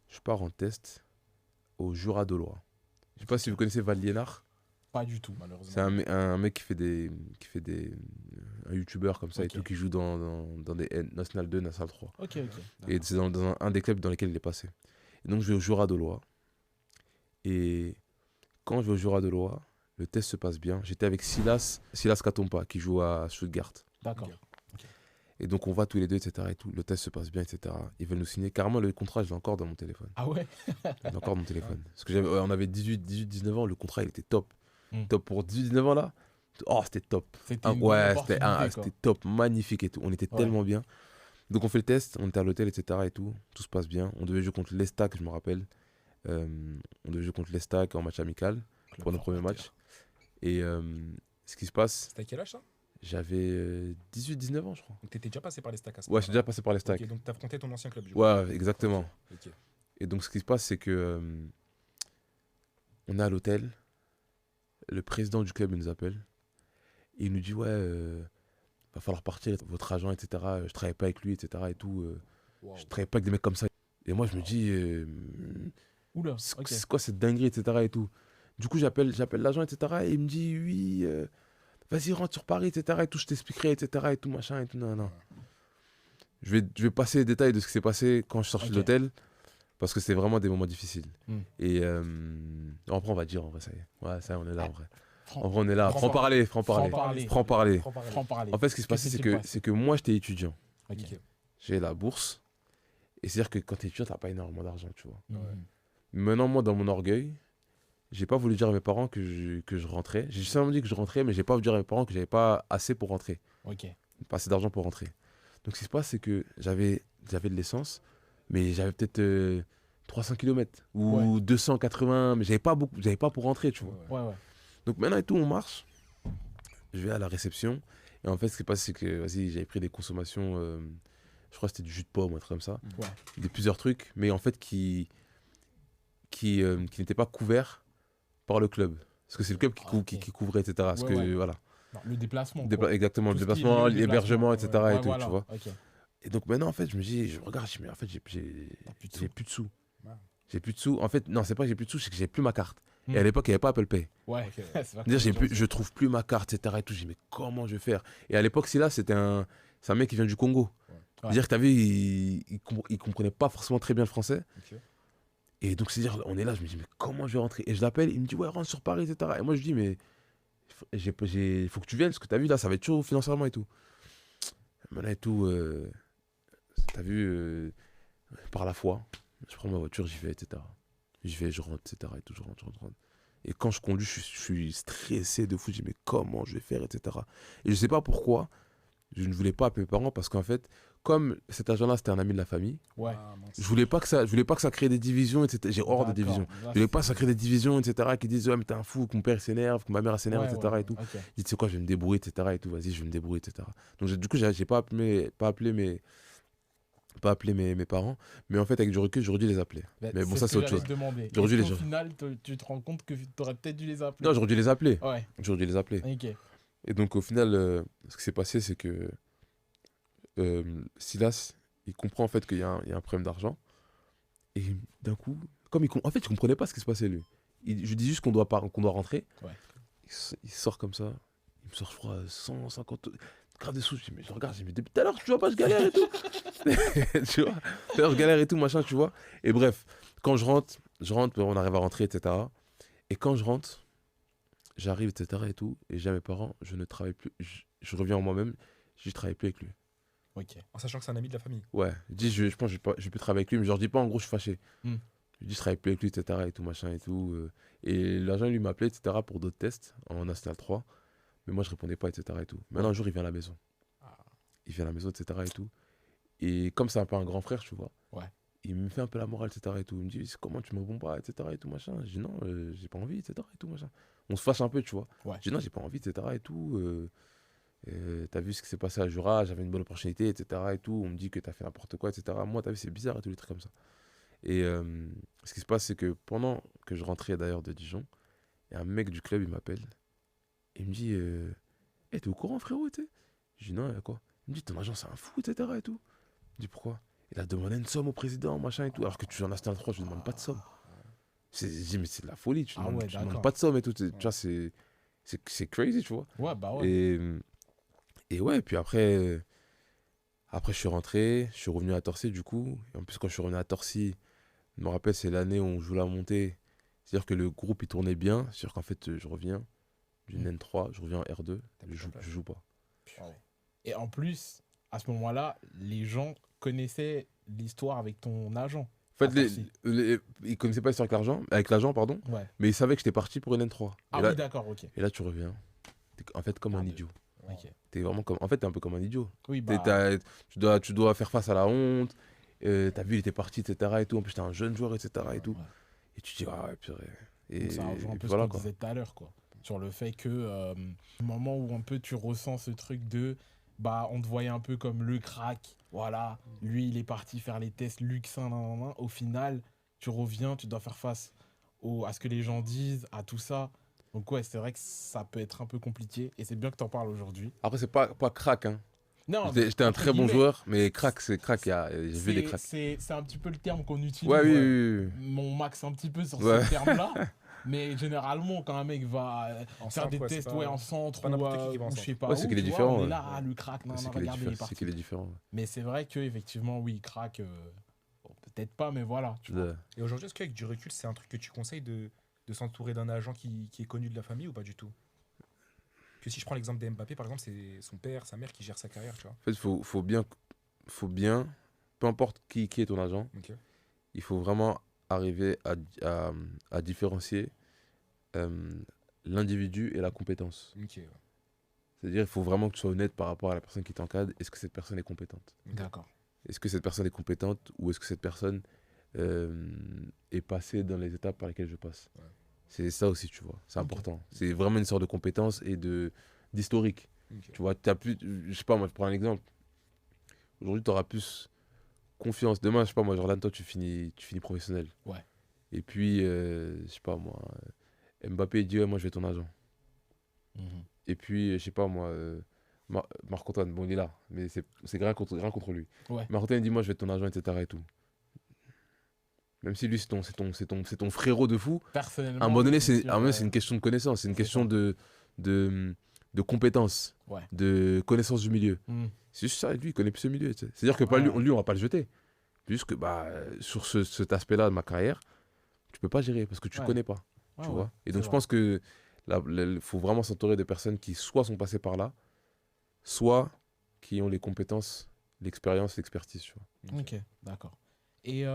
je pars en test au Jura de Loire. Je sais pas si vous connaissez Val Liénard. Pas du tout. Malheureusement. C'est un mec un youtubeur comme ça et Ok. tout, qui joue dans des National 2, National 3. Ok, ok. Et c'est dans un des clubs dans lesquels il est passé. Et donc je vais au Jura de Loire. Et quand je vais au Jura de Loire, le test se passe bien. J'étais avec Silas Katompa qui joue à Stuttgart. D'accord. Ok. Et donc on va tous les deux, etc. Et tout. Le test se passe bien, etc. Ils veulent nous signer. Carrément, le contrat, je l'ai encore dans mon téléphone. Ah ouais? Je l'ai encore dans mon téléphone. Parce que on avait 19 ans, le contrat, il était top. Mm. Top pour 19 ans là. Oh, c'était top. C'était Ah, une bonne ouais, opportunité, quoi. c'était top, magnifique et tout. On était Ouais. tellement bien. Donc on fait le test, on était à l'hôtel, etc. et tout. Tout se passe bien. On devait jouer contre l'Estac, je me rappelle. On devait jouer contre l'Estac en match amical pour notre premier match. Et ce qui se passe, C'était à quel âge, ça? j'avais 18-19 ans, je crois. Donc, t'étais déjà passé par les stacks à ce Ouais, je suis moment-là. déjà passé par l'Estac. Ok, donc t'as affronté ton ancien club, du coup. Ouais, exactement. Ok. Et donc ce qui se passe, c'est que on est à l'hôtel. Le président du club il nous appelle. Et il nous dit, ouais, va falloir partir, votre agent, etc. Je travaille pas avec lui, etc. et tout. Wow. Je travaille pas avec des mecs comme ça. Et moi, je me dis, Oula, c'est ok. c'est quoi cette dinguerie, etc. et tout. Du coup, j'appelle l'agent, etc. Et il me dit, oui, vas-y, rentre sur Paris, etc. et tout, je t'expliquerai, etc. et tout, machin, et tout, non, non. Je vais passer les détails de ce qui s'est passé quand je suis sorti Ok. de l'hôtel. Parce que c'est vraiment des moments difficiles. Mm. Et après, on va dire, en vrai, ça y est. Ouais, ça y est, on est là, en vrai. Fran- En vrai, on est là. Franc-parler. Franc-parler. Franc-parler. Franc-parler. Franc-parler. Franc-parler. En fait, ce qui se Que passait, s'est-il passé c'est que moi, j'étais étudiant. Ok. Ok. J'ai la bourse. Et c'est-à-dire que quand t'es étudiant, t'as pas énormément d'argent, tu vois. Mhm. Maintenant, moi, dans mon orgueil, j'ai pas voulu dire à mes parents que je rentrais. J'ai seulement dit que je rentrais, mais j'ai pas voulu dire à mes parents que j'avais pas assez pour rentrer. Ok. Pas assez d'argent pour rentrer. Donc, ce qui se passe, c'est que j'avais de l'essence, mais j'avais peut-être 300 km ou 280, mais j'avais pas pour rentrer, tu vois. Ouais. Ouais, ouais. Donc, maintenant et tout, on marche. Je vais à la réception. Et en fait, ce qui se passe, c'est que vas-y, j'avais pris des consommations, je crois que c'était du jus de pomme, un truc comme ça. Ouais. Plusieurs trucs, mais en fait, qui n'étaient pas couverts par le club. Parce que c'est le club qui couvrait, etc. Parce Ouais, que, ouais. voilà. Non, le déplacement. Exactement, le Tout ce qui est lié déplacement, au l'hébergement, déplacement. etc. Ouais, et tout, voilà. tu vois. Ok. Et donc maintenant, en fait, je regarde, mais en fait, T'as plus de sous. j'ai plus de sous. Ouais. J'ai plus de sous. En fait, non, c'est pas que j'ai plus de sous, c'est que j'ai plus ma carte. Hmm. Et à l'époque, il n'y avait pas Apple Pay. Ouais. Ok. C'est vrai que Dire, les gens, je trouve plus ma carte, etc. Et tout. J'ai dit, mais comment je vais faire? Et à l'époque, c'est un mec qui vient du Congo. Ouais. Dire que t'as vu, il comprenait pas forcément très bien le français. Ok. Et donc, c'est-à-dire, on est là, je me dis, mais comment je vais rentrer? Et je l'appelle, il me dit, ouais, rentre sur Paris, etc. Et moi, je dis, mais il faut que tu viennes, parce que t'as vu, là, ça va être chaud financièrement et tout. Maintenant et tout, t'as vu, par la foi, je prends ma voiture, j'y vais, etc. J'y vais, je rentre, etc. Et tout, je rentre. Et quand je conduis, je suis stressé de fou, je dis, mais comment je vais faire, etc. Et je sais pas pourquoi, je ne voulais pas appeler mes parents, parce qu'en fait, comme cet agent-là, c'était un ami de la famille, Ouais. Ah, mince. je voulais pas que ça crée des divisions, etc. J'ai horreur des D'accord. divisions. Là, Je voulais pas que ça crée des divisions, etc. Qui disent, ouais, mais t'es un fou, que mon père s'énerve, que ma mère s'énerve, Ouais, etc. ouais, et tout. ok. Je dis, tu sais quoi, je vais me débrouiller, etc. Et tout, vas-y, je vais me débrouiller, etc. Donc, du coup, j'ai pas appelé mes parents. Mais en fait, avec du recul, j'aurais dû les appeler. Mais bon, ce ça, que c'est autre j'allais chose. te demander. J'aurais dû Est-ce les- qu'au final, tu te rends compte que tu aurais peut-être dû les appeler. Non, j'aurais dû les appeler. Ouais. J'aurais dû les appeler. Ok. Et donc, au final, ce qui s'est passé, c'est que Silas, il comprend en fait qu'il y a un problème d'argent. Et d'un coup, en fait, il comprenait pas ce qui se passait, lui. Je dis juste qu'on doit rentrer. Ouais. Il sort comme ça. Il me sort, je crois, 150 grave des sous. Je dis, mais je regarde, je dis, mais depuis tout à l'heure, tu vois pas, je galère et tout. Tu vois, tout à l'heure, je galère et tout, machin, tu vois. Et bref, quand je rentre, on arrive à rentrer, etc. Et quand je rentre, j'arrive, etc. et tout. Et j'ai à mes parents, je ne travaille plus. Je reviens en moi-même, je ne travaille plus avec lui. Ok. En sachant que c'est un ami de la famille. Ouais, je dis, je pense que je vais plus travailler avec lui, mais je leur dis pas, en gros, je suis fâché. Hmm. Je dis, je travaille plus avec lui, etc. et tout, machin et tout. Et l'agent, lui, m'a appelé, etc. pour d'autres tests en National 3. Mais moi, je répondais pas, etc. et tout. Maintenant, un jour, il vient à la maison. Ah. Il vient à la maison, etc. et tout. Et comme c'est un peu un grand frère, tu vois. Ouais. Il me fait un peu la morale, etc. et tout. Il me dit, comment tu me réponds pas, etc. et tout, machin. Je dis, non, j'ai pas envie, etc. et tout, machin. On se fâche un peu, tu vois. Ouais. Je dis, non, j'ai pas envie, etc. et tout. T'as vu ce qui s'est passé à Jura, j'avais une bonne opportunité, etc. et tout. On me dit que t'as fait n'importe quoi, etc. Moi, t'as vu, c'est bizarre et tout, les trucs comme ça. Et ce qui se passe, c'est que pendant que je rentrais d'ailleurs de Dijon, il y a un mec du club, il m'appelle. Il me dit, hey, t'es au courant, frérot, tu sais? Je dis, non, il y a quoi? Il me dit, ton agent, c'est un fou, etc. et tout. Je dis, pourquoi? Il a demandé une somme au président, machin et tout. Alors que tu es en National 3, je ne demande pas de somme. Je dis, mais c'est de la folie, tu Ah ne ouais, demandes d'accord. pas de somme et tout. Tu vois, c'est crazy, tu vois. Ouais, bah ouais. Et ouais, puis après, je suis rentré, je suis revenu à Torcy du coup. Et en plus, quand je suis revenu à Torcy, je me rappelle, c'est l'année où on joue la montée. C'est-à-dire que le groupe, il tournait bien. C'est-à-dire qu'en fait, je reviens d'une N3, je reviens en R2, je joue pas. Et en plus, à ce moment-là, les gens connaissaient l'histoire avec ton agent. En fait, À Torcy. ils connaissaient pas l'histoire avec l'agent, pardon, Ouais. mais ils savaient que j'étais parti pour une N3. Ah et là, oui, d'accord, ok. et là, tu reviens. T'es en fait comme un Ah, idiot. Ok. T'es vraiment comme... En fait, t'es un peu comme un idiot. Oui, T'es- bah. tu dois faire face à la honte. T'as vu, il était parti, etc. Et tout. En plus, t'es un jeune joueur, etc. Et tout. Ouais. Et tu te dis, ah ouais, purée. Et, Donc ça rejoint un et peu puis ce voilà, qu'on quoi. disait tout à l'heure, quoi. Sur le fait que, le moment où un peu tu ressens ce truc de, bah, on te voyait un peu comme le crack, voilà, lui il est parti faire les tests luxin, nan, nan, nan. Au final, tu reviens, tu dois faire face à ce que les gens disent, à tout ça. Donc ouais, c'est vrai que ça peut être un peu compliqué, et c'est bien que t'en parles aujourd'hui. Après, c'est pas crack, hein. Non, J'étais un entre très bon guillemets, joueur, mais crack, c'est crack. J'ai vu des c'est cracks. c'est un petit peu le terme qu'on utilise. Ouais, oui, oui, oui. Mon max un petit peu sur Ouais. ce terme-là. Mais généralement, quand un mec va En faire centre, des ouais, c'est tests pas- ouais, en centre pas ou, n'importe qui va en ou je centre. sais pas Ouais, où, c'est qu'il est tu vois, différent, on est ouais. là, ah, le crack, non, C'est non, qu'il est regardez, il est c'est parti. qu'il est différent. Mais c'est vrai que effectivement, oui, crack, bon, peut-être pas, mais voilà. Tu vois. Et aujourd'hui, est-ce qu'avec du recul, c'est un truc que tu conseilles de s'entourer d'un agent qui est connu de la famille ou pas du tout? Que si je prends l'exemple d'Mbappé, par exemple, c'est son père, sa mère qui gère sa carrière, tu vois. En fait, faut bien, peu importe qui est ton agent, Ok. il faut vraiment arriver à différencier l'individu et la compétence. Ok, ouais. C'est-à-dire, il faut vraiment que tu sois honnête par rapport à la personne qui t'encadre. Est-ce que cette personne est compétente? Ok. D'accord. Est-ce que cette personne est compétente ou est-ce que cette personne est passée dans les étapes par lesquelles je passe? Ouais. C'est ça aussi, tu vois. C'est Ok. important. C'est vraiment une sorte de compétence et d'historique. Ok. Tu vois, t'as plus, je sais pas, moi, je prends un exemple. Aujourd'hui, tu auras plus confiance. Demain, je sais pas, moi, Jordan, toi, tu finis professionnel. Ouais. Et puis, je sais pas, moi, Mbappé, il dit, ouais, moi, je vais être ton agent. Mhm. Et puis, je sais pas, moi, Marc-Antoine, bon, il est là, mais c'est rien contre lui. Ouais. Marc-Antoine, il dit, moi, je vais être ton agent, etc. et tout. Même si lui, c'est ton frérot de fou, Personnellement. à un moment donné, je me suis, c'est une question de connaissance, c'est une c'est question ça. de compétence, Ouais. de connaissance du milieu. Mhm. C'est juste ça, lui, il connaît plus ce milieu. Tu sais. C'est-à-dire que pas Ouais. lui, on va pas le jeter. Juste que bah, sur cet aspect-là de ma carrière, tu peux pas gérer parce que tu Ouais. connais pas. Ouais, Tu ouais, vois. Et c'est donc, je vrai. pense que faut vraiment s'entourer de personnes qui soit sont passées par là, soit qui ont les compétences, l'expérience, l'expertise. Tu vois. Ok, d'accord. Et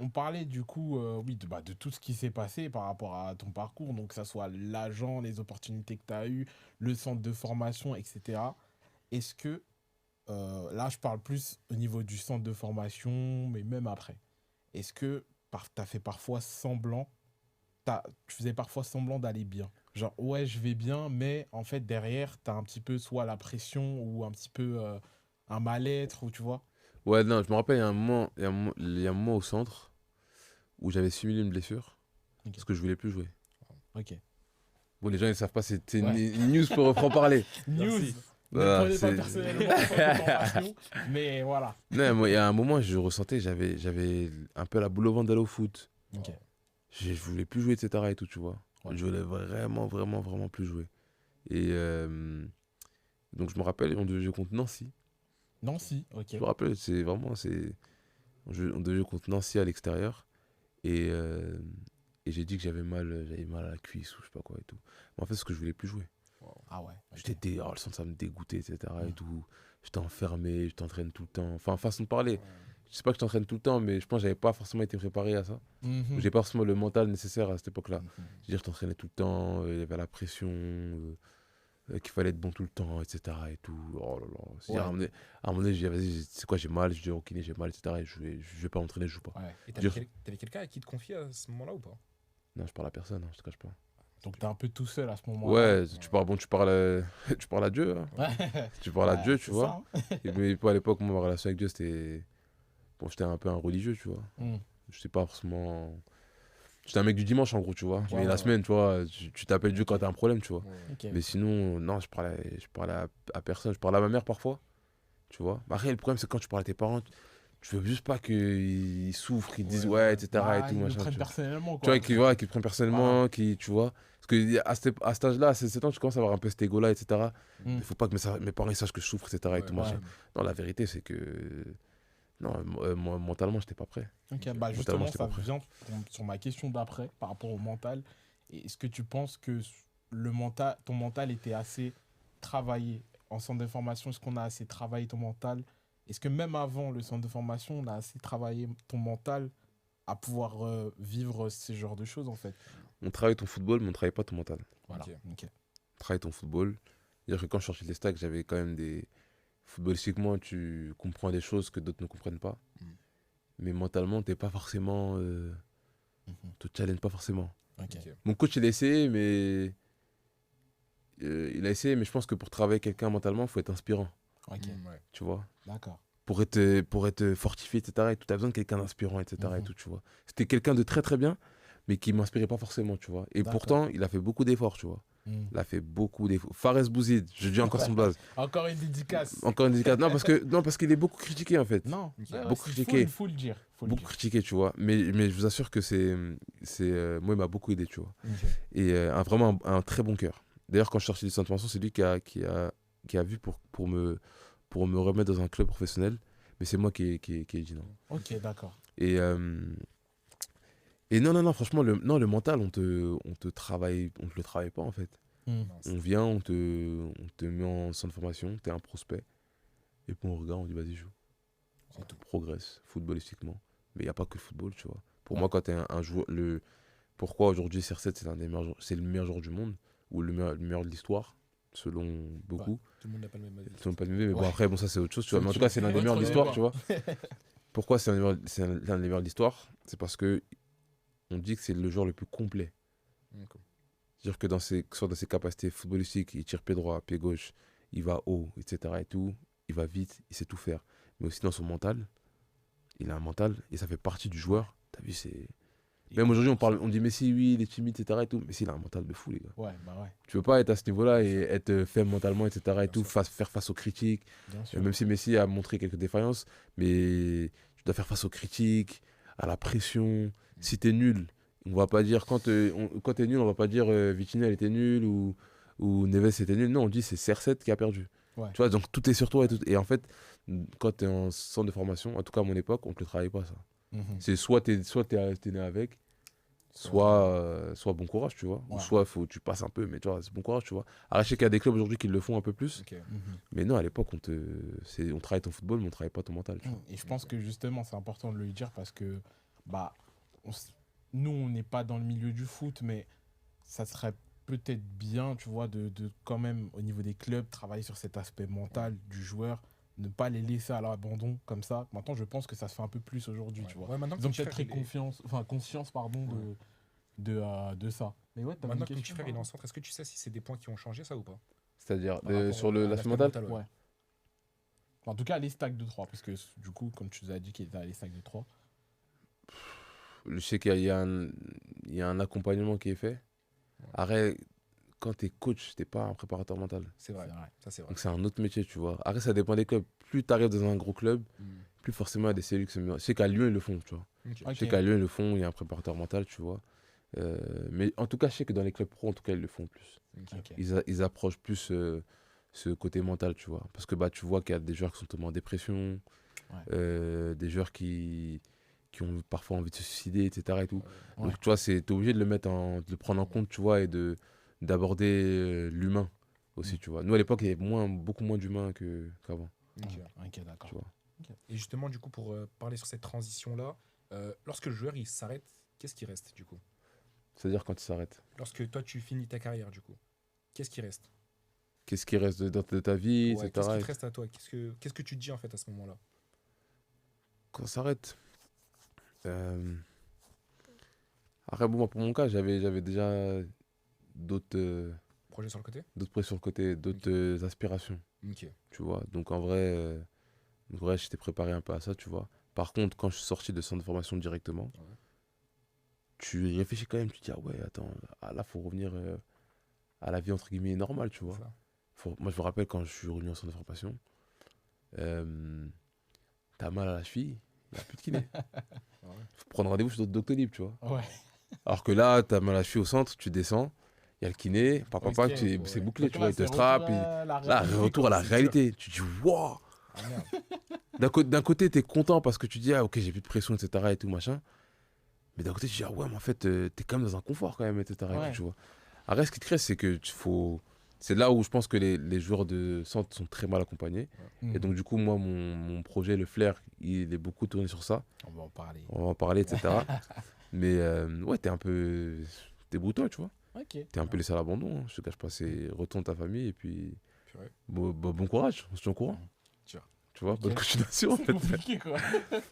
on parlait du coup, oui, de tout ce qui s'est passé par rapport à ton parcours, donc que ça soit l'agent, les opportunités que tu as eues, le centre de formation, etc. Est-ce que, là je parle plus au niveau du centre de formation, mais même après, est-ce que tu as fait parfois semblant, tu faisais parfois semblant d'aller bien? Genre, ouais, je vais bien, mais en fait derrière, tu as un petit peu soit la pression ou un petit peu un mal-être, ou tu vois? Ouais, non, je me rappelle, il y a un moment au centre où j'avais simulé une blessure Ok. parce que je voulais plus jouer. Ok. Bon, les gens, ils savent pas, c'est une, Ouais. une news pour en parler. News. Merci. Ne Voilà, prenez pas c'est- personnellement cette information, mais voilà. Non, moi, il y a un moment, je ressentais, j'avais un peu la boule au ventre d'aller au foot. Ok. Je voulais plus jouer, etc. et tout, tu vois. Ouais. Je voulais vraiment, vraiment, vraiment plus jouer. Et donc, je me rappelle, on devait jouer contre Nancy. Nancy, ok. Je me rappelle, on devait jouer contre Nancy à l'extérieur. Et, j'ai dit que j'avais mal à la cuisse ou je sais pas quoi et tout. Mais en fait, c'est que je voulais plus jouer. Ah ouais. ok. Le centre, ça me dégoûtait, etc. et Mm. tout. J'étais enfermé, je t'entraîne tout le temps. Enfin, façon de parler. Je sais pas que je t'entraîne tout le temps, mais je pense que j'avais pas forcément été préparé à ça. Mhm. J'ai pas forcément le mental nécessaire à cette époque-là. Mhm. Je veux dire, je t'entraînais tout le temps, il y avait la pression, qu'il fallait être bon tout le temps, etc. et tout. Oh là là. C'est-à-dire, Ouais. à un moment donné, je dis, vas-y, c'est quoi, j'ai mal, je dis au kiné, j'ai mal, etc. Et je vais pas m'entraîner, je joue pas. Ouais. Et Dur. t'avais quelqu'un à qui te confier à ce moment-là ou pas? Non, je parle à personne, hein, je te cache pas. Donc t'es un peu tout seul à ce moment-là. Ouais, tu parles à Dieu, hein. Ouais. Tu parles à Ouais, Dieu, c'est tu vois. ça, hein. Mais à l'époque, moi, ma relation avec Dieu, c'était. Bon, j'étais un peu un religieux, tu vois. Mm. Je sais pas forcément. J'étais un mec du dimanche, en gros, tu vois. Ouais, Mais ouais, la ouais. semaine, tu vois, tu t'appelles Dieu quand t'as un problème, tu vois. Ok. Mais sinon, non, je parlais à personne. Je parlais à ma mère parfois, tu vois. Mais après, le problème, c'est quand tu parles à tes parents, tu veux juste pas qu'ils souffrent, qu'ils disent ouais, etc. Bah, et tout, ils le machin. prennent Tu vois, personnellement, tu vois, quoi. qu'ils prennent personnellement, tu vois. Parce que à cet âge-là, à 7 ans, tu commences à avoir un peu cet ego-là, etc. Mm. Il faut pas que mes parents ils sachent que je souffre, etc. et tout, Ouais. machin. Non, la vérité, c'est que. Non, moi, mentalement, j'étais pas prêt. Ok, Ok. bah justement, j'étais ça pas prêt. vient sur ma question d'après, par rapport au mental. Et est-ce que tu penses que ton mental était assez travaillé en centre de formation? Est-ce qu'on a assez travaillé ton mental? Est-ce que même avant le centre de formation, on a assez travaillé ton mental à pouvoir vivre ce genre de choses, en fait? On travaille ton football, mais on travaille pas ton mental. Voilà. Ok. Ok. On travaille ton football. C'est-à-dire que quand je sortais des stacks, j'avais quand même des. Footballistiquement, tu comprends des choses que d'autres ne comprennent pas. Mm. Mais mentalement, t'es pas forcément. Mhm. Te challenge pas forcément. Ok. Ok. Mon coach, il a essayé, mais. Je pense que pour travailler quelqu'un mentalement, il faut être inspirant. Ok. Ouais. Tu vois. D'accord. Pour être fortifié, etc. Et tout, t'as besoin de quelqu'un d'inspirant, etc. Et Mhm. tout, tu vois. C'était quelqu'un de très très bien, mais qui m'inspirait pas forcément, tu vois. Et D'accord. pourtant, il a fait beaucoup d'efforts, tu vois. Mm. Il a fait beaucoup d'efforts. Fares Bouzid, je dis encore son blaze. Encore une dédicace. Encore une dédicace. Non, parce qu'il est beaucoup critiqué, en fait. Non, Ok. ouais, Beaucoup il critiqué. faut le dire. Faut le Beaucoup dire. critiqué, tu vois. Mais je vous assure que moi, il m'a beaucoup aidé, tu vois. Ok. Et vraiment un très bon cœur. D'ailleurs, quand je suis sorti du centre de formation, c'est lui qui a vu pour me remettre dans un club professionnel. Mais c'est moi qui ai dit non. Ok, d'accord. Et non, franchement, le mental, on te le travaille pas en fait. Hmm. Non, On vient, on te met en centre de formation, t'es un prospect. Et puis on regarde, on dit vas-y, joue. c'est tout. Progresse footballistiquement. Mais il n'y a pas que le football, tu vois. Pour Ouais. moi, quand t'es un joueur. Pourquoi aujourd'hui CR7 c'est le meilleur joueur du monde, ou le meilleur de l'histoire, selon beaucoup. Tout le monde n'a pas le même avis. Tout le monde pas le même, mais bon, Ouais. après, bon, ça c'est autre chose, tu vois. C'est Mais en tout autre cas, c'est l'un des chose. meilleurs de Autre l'histoire, tu débat. vois. Pourquoi c'est l'un des meilleurs de l'histoire? C'est parce que on dit que c'est le joueur le plus complet. Donc, C'est-à-dire que que ce soit dans ses capacités footballistiques, il tire pied droit, pied gauche, il va haut, etc. et tout, il va vite, il sait tout faire. Mais aussi dans son mental, il a un mental et ça fait partie du joueur. T'as vu, c'est. Même aujourd'hui, on dit Messi, oui, il est timide, etc. et tout. Mais il a un mental de fou, les gars. Ouais, bah ouais, Tu peux pas être à ce niveau-là et être faible mentalement, etc. et Bien tout, sûr. faire face aux critiques. bien sûr. Même si Messi a montré quelques défaillances, mais tu dois faire face aux critiques, à la pression. Si t'es nul, on va pas dire, quand t'es nul, on va pas dire Vitinha était nul ou Neves était nul. Non, on dit c'est CR7 qui a perdu. Ouais. Tu vois, donc tout est sur toi et tout. Et en fait, quand t'es en centre de formation, en tout cas à mon époque, on te le travaille pas ça. Mhm. C'est soit t'es né avec, soit bon courage, tu vois. Ou Ouais. soit tu passes un peu, mais tu vois, c'est bon courage, tu vois. Alors, je sais qu'il y a des clubs aujourd'hui qui le font un peu plus. ok. Mhm. Mais non, à l'époque, on travaille ton football, mais on travaille pas ton mental, tu vois. Et je pense que justement, c'est important de le dire parce que bah, nous, on n'est pas dans le milieu du foot, mais ça serait peut-être bien, tu vois, de quand même, au niveau des clubs, travailler sur cet aspect mental du joueur, ne pas les laisser à l'abandon comme ça. Maintenant, je pense que ça se fait un peu plus aujourd'hui, Ouais. tu vois. Ouais, maintenant que Ils ont ton petit peut-être frère, très conscience pardon, Ouais. de ça. Mais ouais, t'avais Maintenant une que ton petit question, frère il est pardon en centre, est-ce que tu sais si c'est des points qui ont changé ça ou pas? C'est-à-dire Par rapport sur à l'aspect l'aspect mental. Ouais. En tout cas, les stacks de 3 parce que du coup, comme tu nous as dit qu'il était à les stacks de 3. Je sais il y a un accompagnement qui est fait. Après, quand t'es coach, t'es pas un préparateur mental. C'est vrai. C'est vrai. Ça c'est vrai. Donc c'est un autre métier, tu vois. Après, ça dépend des clubs. Plus t'arrives dans un gros club, Hmm. plus forcément il y a des cellules qui se mettent. Je sais qu'à Lyon, ils le font, tu vois. Ok. Ok. Je sais qu'à Lyon, ils le font, il y a un préparateur mental, tu vois. Mais en tout cas, je sais que dans les clubs pro, en tout cas, ils le font plus. Ok. Ok. Ils approchent plus ce côté mental, tu vois. Parce que bah, tu vois qu'il y a des joueurs qui sont totalement en dépression, des joueurs qui ont parfois envie de se suicider, etc. et tout. Ouais. Donc, tu vois, t'es obligé de de le prendre en compte, tu vois, et d'aborder l'humain aussi, Mm. tu vois. Nous, à l'époque, il y avait beaucoup moins d'humains qu'avant, Ok. Ok, d'accord. tu vois. Et justement, du coup, pour parler sur cette transition-là, lorsque le joueur il s'arrête, qu'est-ce qui reste du coup? C'est-à-dire quand il s'arrête. Lorsque toi tu finis ta carrière, du coup, qu'est-ce qui reste? Qu'est-ce qui reste de ta vie, Ouais, etc. qu'est-ce qui te reste à toi? Qu'est-ce que tu te dis en fait à ce moment-là? Quand ça s'arrête. Après, bon, moi, pour mon cas, j'avais déjà d'autres Projet sur le côté? d'autres projets sur le côté, d'autres aspirations, Ok. tu vois. Donc, en vrai, j'étais préparé un peu à ça, tu vois. Par contre, quand je suis sorti de centre de formation directement, Ouais. tu y réfléchis quand même, tu te dis, ah ouais, attends, là, faut revenir à la vie, entre guillemets, normale, tu vois. Ça. Moi, je me rappelle quand je suis revenu en centre de formation, t'as mal à la cheville, il n'y a plus de kiné. Ouais. Faut prendre rendez-vous chez Doctolib, tu vois. Ouais. Alors que là, t'as mal à la cheville au centre, tu descends, il y a le kiné, papa, Ok, c'est ouais. bouclé, Donc tu là, vois, il te c'est strappe. retour à la Là, réalité, retour à quoi. la c'est réalité. Tu dis, waouh! Ah merde. D'un côté, t'es content parce que tu dis, ah ok, j'ai plus de pression, etc. et tout, machin. Mais d'un côté, tu dis, ah ouais, mais en fait, t'es quand même dans un confort, quand même, etc. et tout, Ouais. tu vois. Après, ce qui te crée, c'est que c'est là où je pense que les joueurs de centre sont très mal accompagnés. Mhm. Et donc, du coup, moi, mon projet, le Flair, il est beaucoup tourné sur ça. On va en parler. On va en parler, etc. Mais ouais, t'es un peu. T'es brutal, tu vois. Ok. T'es un peu laissé à l'abandon, hein. Je te cache pas, c'est retourne ta famille et puis. Purée. Bon courage, on se tient au courant. Tiens. Tu vois, Ok. bonne continuation en C'est fait. compliqué, quoi.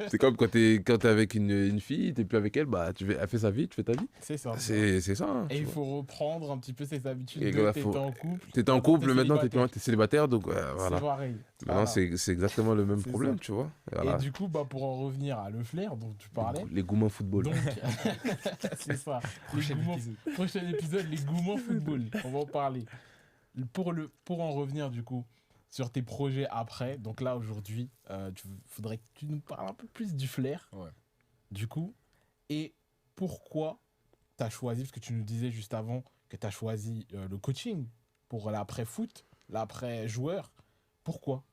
C'est comme quand t'es avec une fille, t'es plus avec elle, bah elle fait sa vie, tu fais ta vie. C'est ça. C'est ça. Hein, Et tu il vois. faut reprendre un petit peu ses habitudes. Et De là, t'étais en couple. T'étais en couple, maintenant célibataire. t'es célibataire, donc C'est voilà. pareil. Maintenant Voilà. c'est exactement le même C'est problème, ça. tu vois. Et Et voilà. du coup, bah, pour en revenir à Le Flair dont tu parlais, Les gourmands football. donc, c'est ça. Prochain Les gourmands- épisode. Prochain épisode, les gourmands football. On va en parler. Pour en revenir, du coup, sur tes projets après, donc là, aujourd'hui, faudrait que tu nous parles un peu plus du Flair, Ouais. du coup, et pourquoi tu as choisi, parce que tu nous disais juste avant que tu as choisi le coaching pour l'après-foot, l'après-joueur. Pourquoi?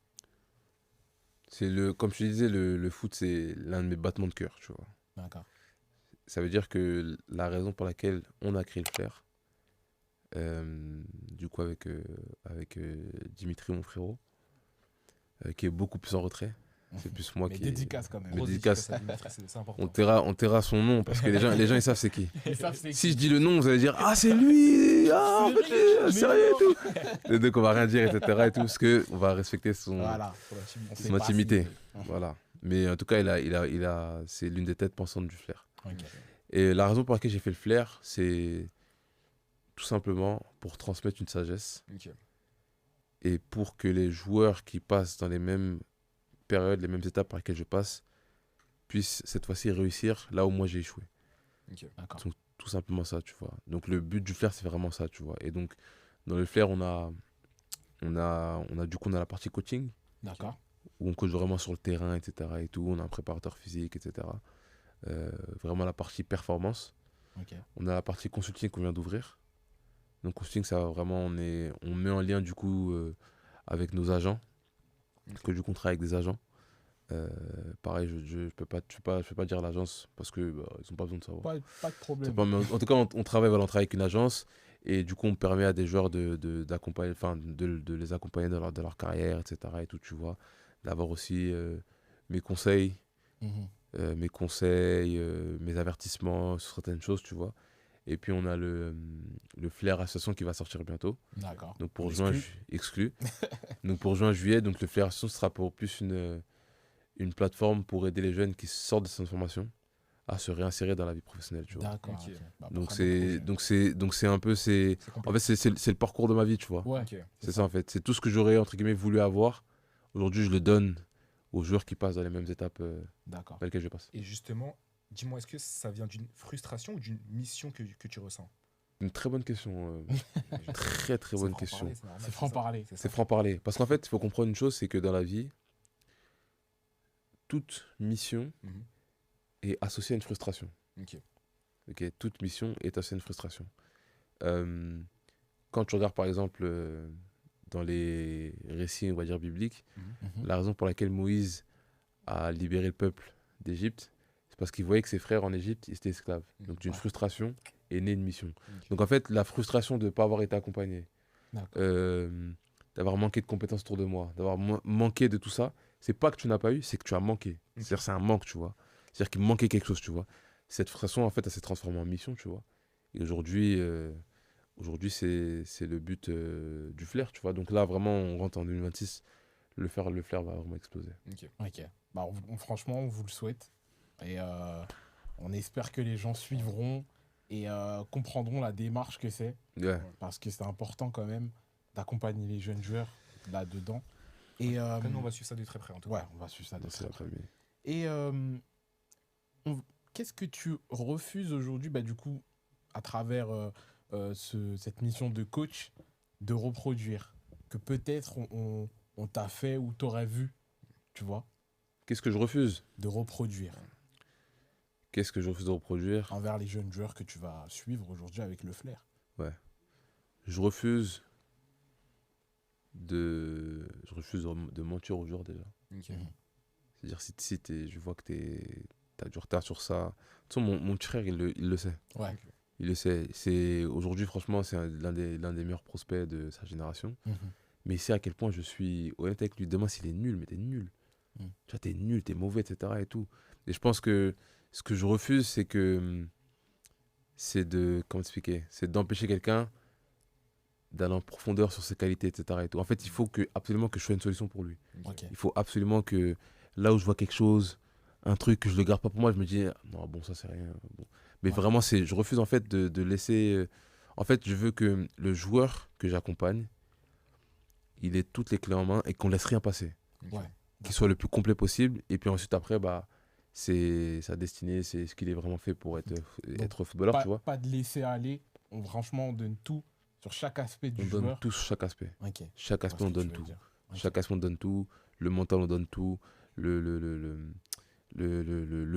Comme je te disais, le foot, c'est l'un de mes battements de cœur, tu vois. D'accord. Ça veut dire que la raison pour laquelle on a créé le flair, du coup avec Dimitri, mon frérot, qui est beaucoup plus en retrait, c'est plus moi Mais qui dédicace quand même. Mais Grosse dédicace. à Dimitri, c'est important. on taira son nom parce que les gens ils savent c'est qui. Ils savent c'est Si qui. je dis le nom, vous allez dire ah c'est lui, ah en fait, Sérieux, sérieux et mais tout. Et donc on va rien dire etc et tout parce que on va respecter Voilà. On son sait pas intimité. si- Voilà. Mais en tout cas c'est l'une des têtes pensantes du flair. Ok. Et la raison pour laquelle j'ai fait le flair, c'est tout simplement pour transmettre une sagesse Ok. et pour que les joueurs qui passent dans les mêmes périodes, les mêmes étapes par lesquelles je passe, puissent cette fois-ci réussir là où moi j'ai échoué. Ok. D'accord. Tout simplement ça, tu vois. Donc le but du flair, c'est vraiment ça, tu vois. Et donc dans le flair, on a la partie coaching D'accord. où on coach vraiment sur le terrain, etc. et tout. On a un préparateur physique, etc. Vraiment la partie performance. Ok. On a la partie consulting qu'on vient d'ouvrir. Donc consulting, ça va vraiment, on met en lien du coup avec nos agents. Parce que du coup, on travaille avec des agents. Pareil, je peux pas dire l'agence parce que ils n'ont pas besoin de savoir. Pas de problème. Mais en tout cas, on travaille avec une agence et du coup, on permet à des joueurs d'accompagner, enfin, de les accompagner dans leur carrière, etc. Et tout, tu vois. D'avoir aussi mes conseils, Mhm. mes avertissements sur certaines choses, tu vois. Et puis, on a le Flair Association qui va sortir bientôt. D'accord. Donc, pour Exclu. juin, exclu. Donc, pour juin, juillet, donc le Flair Association sera pour plus une plateforme pour aider les jeunes qui sortent de cette formation à se réinsérer dans la vie professionnelle, tu vois. D'accord. Ok. ok. Bah, Donc très c'est beau projet. donc c'est un peu C'est en fait complexe. c'est le parcours de ma vie, tu vois. Ouais. Ok. C'est ça en fait, c'est tout ce que j'aurais entre guillemets voulu avoir. Aujourd'hui, je le donne aux joueurs qui passent dans les mêmes étapes D'accord. dans lesquelles je passe. Et justement, dis-moi, est-ce que ça vient d'une frustration ou d'une mission que tu ressens? Une très bonne question, très très bonne question. C'est franc-parler. C'est franc-parler parce qu'en fait, il faut comprendre une chose, c'est que dans la vie, toute mission Mhm. est associée à une frustration. Ok. Ok, toute mission est associée à une frustration. Euh, Quand tu regardes par exemple dans les récits, on va dire bibliques, Mhm. la raison pour laquelle Moïse a libéré le peuple d'Égypte, c'est parce qu'il voyait que ses frères en Égypte, ils étaient esclaves. Donc d'une Ouais. frustration est née une mission. Ok. Donc en fait, la frustration de ne pas avoir été accompagné, D'accord. d'avoir manqué de compétences autour de moi, d'avoir manqué de tout ça, c'est pas que tu n'as pas eu, c'est que tu as manqué. C'est-à-dire c'est un manque, tu vois. C'est-à-dire qu'il me manquait quelque chose, tu vois. Cette frustration, en fait, elle s'est transformée en mission, tu vois. Et aujourd'hui, c'est le but du flair, tu vois. Donc là, vraiment, on rentre en 2026, le flair va vraiment exploser. Ok. Ok. Bah, franchement, on vous le souhaite. Et on espère que les gens suivront et comprendront la démarche que c'est. Ouais. Parce que c'est important quand même d'accompagner les jeunes joueurs là-dedans. Et Après, nous, on va suivre ça de très près en tout cas. ouais, on va suivre ça de C'est très la près. famille. Et qu'est-ce que tu refuses aujourd'hui, bah, du coup, à travers cette mission de coach, de reproduire, que peut-être on t'a fait ou t'aurais vu, tu vois, Qu'est-ce que je refuse? de reproduire Qu'est-ce que je refuse de reproduire? envers les jeunes joueurs que tu vas suivre aujourd'hui avec le flair. Je refuse de mentir aux joueurs déjà. Ok. Mhm. C'est-à-dire si je vois que t'as du retard sur ça. De toute façon, mon petit frère, il le sait. Ouais. Il le sait. Aujourd'hui, franchement, c'est l'un des meilleurs prospects de sa génération. Mhm. Mais il sait à quel point je suis honnête avec lui. Demain, s'il est nul, mais t'es nul. Mm. Tu vois, t'es nul, t'es mauvais, etc. Et tout. Et je pense que ce que je refuse, comment expliquer, c'est d'empêcher quelqu'un d'aller en profondeur sur ses qualités, etc. Et tout. En fait, il faut absolument que je sois une solution pour lui. Ok. Il faut absolument que là où je vois quelque chose, un truc que je le garde pas pour moi, je me dis non, bon, ça c'est rien. Bon. Mais Ouais. vraiment, je refuse en fait de laisser. En fait, je veux que le joueur que j'accompagne, il ait toutes les clés en main et qu'on laisse rien passer. Ok. Ouais. Qu'il soit le plus complet possible. Et puis ensuite, après, bah, c'est sa destinée, c'est ce qu'il est vraiment fait pour être footballeur, tu vois. Pas de laisser aller. Franchement, on donne tout sur chaque aspect du On donne joueur. tout sur chaque aspect. Ok. Chaque aspect, on donne tout. Ok. Chaque aspect, on donne tout. Le mental, on donne tout. Le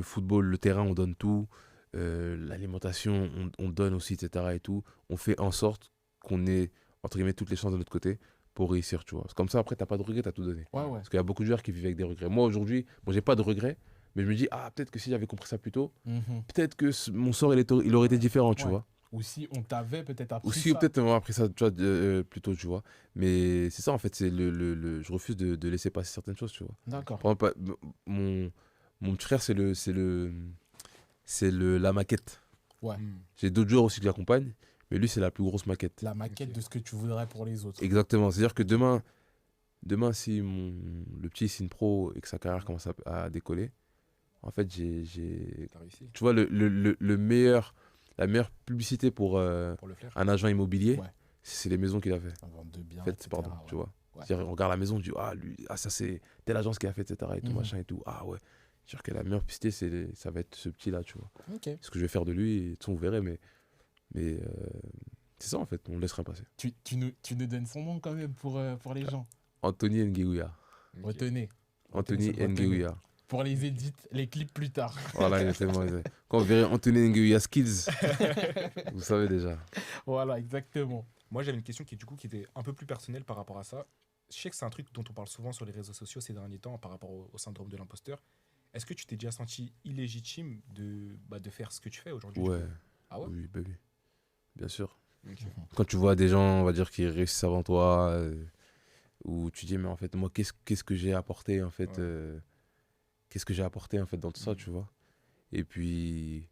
football, le terrain, on donne tout. L'alimentation, on donne aussi, etc. Et tout. On fait en sorte qu'on ait, entre guillemets, toutes les chances de notre côté pour réussir, tu vois. C'est comme ça, après, t'as pas de regrets, t'as tout donné. Ouais, ouais. Parce qu'il y a beaucoup de joueurs qui vivent avec des regrets. Moi, aujourd'hui, bon, j'ai pas de regrets, mais je me dis, ah, peut-être que si j'avais compris ça plus tôt, Mhm. peut-être que mon sort, il aurait été différent, tu Ouais. vois. Ou si on t'avait peut-être appris Ou si, ça. peut-être, on aurait appris ça, tu vois, plus tôt, tu vois. Mais c'est ça, en fait, c'est je refuse de laisser passer certaines choses, tu vois. D'accord. Par exemple, mon, mon petit frère, la maquette. Ouais. J'ai d'autres joueurs aussi qui l'accompagnent, mais lui, c'est la plus grosse maquette. La maquette Ok. de ce que tu voudrais pour les autres. Exactement. C'est-à-dire que demain, si le petit signe pro et que sa carrière commence à décoller, en fait, T'as réussi tu vois, la meilleure publicité pour pour le flair. un agent immobilier, Ouais. c'est les maisons qu'il a fait. En vente de biens, En fait, etc., pardon, ouais. tu vois. Ouais. C'est-à-dire, on regarde la maison, on dit, ah, lui, ah, ça, c'est telle agence qui a fait, etc. et tout, Mhm. machin et tout. Ah, ouais. C'est-à-dire que la meilleure publicité, ça va être ce petit-là, tu vois. Ok. Ce que je vais faire de lui, et, tout, vous verrez, mais c'est ça, en fait, on le laissera passer. Tu nous donnes son nom quand même pour les gens. Anthony Nguia. Ok. Retenez. Anthony Retenez. Nguia. Pour les edits, les clips plus tard. Voilà, exactement. Quand vous verrez Anthony Nguia Skills, vous savez déjà. Voilà, exactement. Moi, j'avais une question qui était un peu plus personnelle par rapport à ça. Je sais que c'est un truc dont on parle souvent sur les réseaux sociaux ces derniers temps par rapport au syndrome de l'imposteur. Est-ce que tu t'es déjà senti illégitime de faire ce que tu fais aujourd'hui du Ouais. coup Ah ouais Oui, bah oui. Bien sûr. Ok. Quand tu vois des gens, on va dire, qui réussissent avant toi, où tu dis, mais en fait, moi, qu'est-ce que j'ai apporté, en fait, Ouais. qu'est-ce que j'ai apporté, en fait, dans tout ça, Mhm. tu vois. Et puis,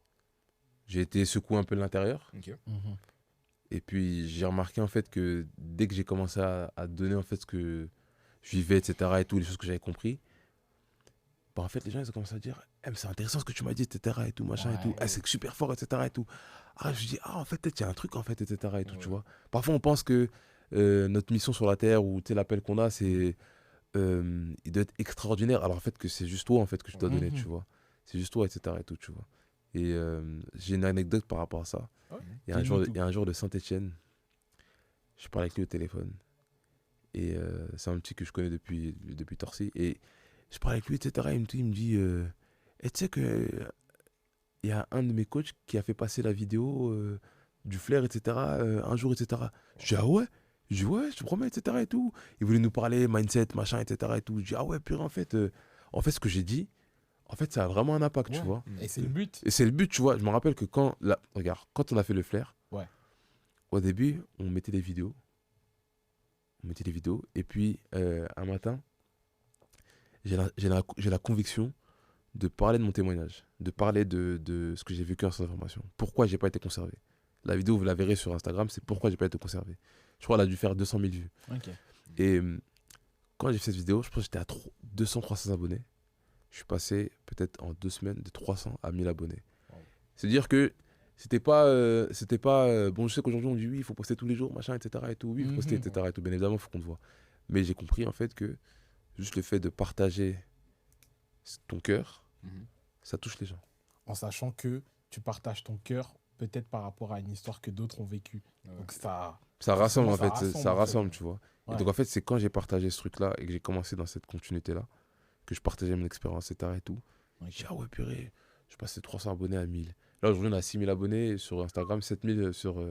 j'ai été secoué un peu de l'intérieur. Ok. Mhm. Et puis, j'ai remarqué, en fait, que dès que j'ai commencé à donner, en fait, ce que je vivais, etc., et tout, les choses que j'avais compris, bah, en fait, les gens, ils ont commencé à dire, eh, mais c'est intéressant ce que tu m'as dit, etc., et tout, machin, et tout. Ouais. Ah, c'est super fort, etc., et tout. Ah, je dis, ah, en fait, peut-être il y a un truc, en fait, etc., et tout, tu Ouais. vois. Parfois, on pense que notre mission sur la Terre, ou tu sais, l'appel qu'on a, c'est. Il doit être extraordinaire. Alors, en fait, que c'est juste toi, en fait, que je dois donner, Mhm. tu vois. C'est juste toi, etc., et tout, tu vois. Et j'ai une anecdote par rapport à ça. Ouais. Dis-nous tout. Il y a un jour de Saint-Etienne, je parlais avec lui au téléphone. Et c'est un petit que je connais depuis Torcy. Et je parlais avec lui, etc. Il me dit, et tu sais que il y a un de mes coachs qui a fait passer la vidéo du flair, etc. Un jour, etc. Je dis, ah ouais? Je dis, ouais, je te promets, etc. et tout. Il voulait nous parler, mindset, machin, etc. et tout. Je dis, ah ouais, purée, en fait, ce que j'ai dit, en fait, ça a vraiment un impact, tu Ouais. vois. Et c'est le but. Et c'est le but, tu vois. Je me rappelle que regarde, quand on a fait le flair, Ouais. au début, on mettait des vidéos. Et puis, un matin, j'ai la conviction de parler de mon témoignage, de parler de ce que j'ai vécu en cette information. Pourquoi j'ai pas été conservé. La vidéo, vous la verrez sur Instagram, c'est pourquoi j'ai pas été conservé. Je crois qu'elle a dû faire 200 000 vues. Ok. Et quand j'ai fait cette vidéo, je pense que j'étais à 200-300 abonnés. Je suis passé peut-être en 2 semaines de 300 à 1000 abonnés. Wow. C'est-à-dire que c'était pas, bon, je sais qu'aujourd'hui on dit oui, il faut poster tous les jours, machin, etc. et tout. Oui, il faut poster, Mhm. etc. et tout. Bien évidemment, il faut qu'on te voit. Mais j'ai compris en fait que juste le fait de partager ton cœur, Mhm. ça touche les gens. En sachant que tu partages ton cœur peut-être par rapport à une histoire que d'autres ont vécue. Ouais. Donc ça... Ça rassemble en Forcément, fait, ça ça rassemble, rassemble, en fait. tu vois. Ouais. Et donc en fait, c'est quand j'ai partagé ce truc-là et que j'ai commencé dans cette continuité-là, que je partageais mon expérience, etc. et tout. Ok. Je dis, ah ouais, purée, je passais de 300 abonnés à 1000. Là, aujourd'hui, on a 6000 abonnés sur Instagram, 7000 sur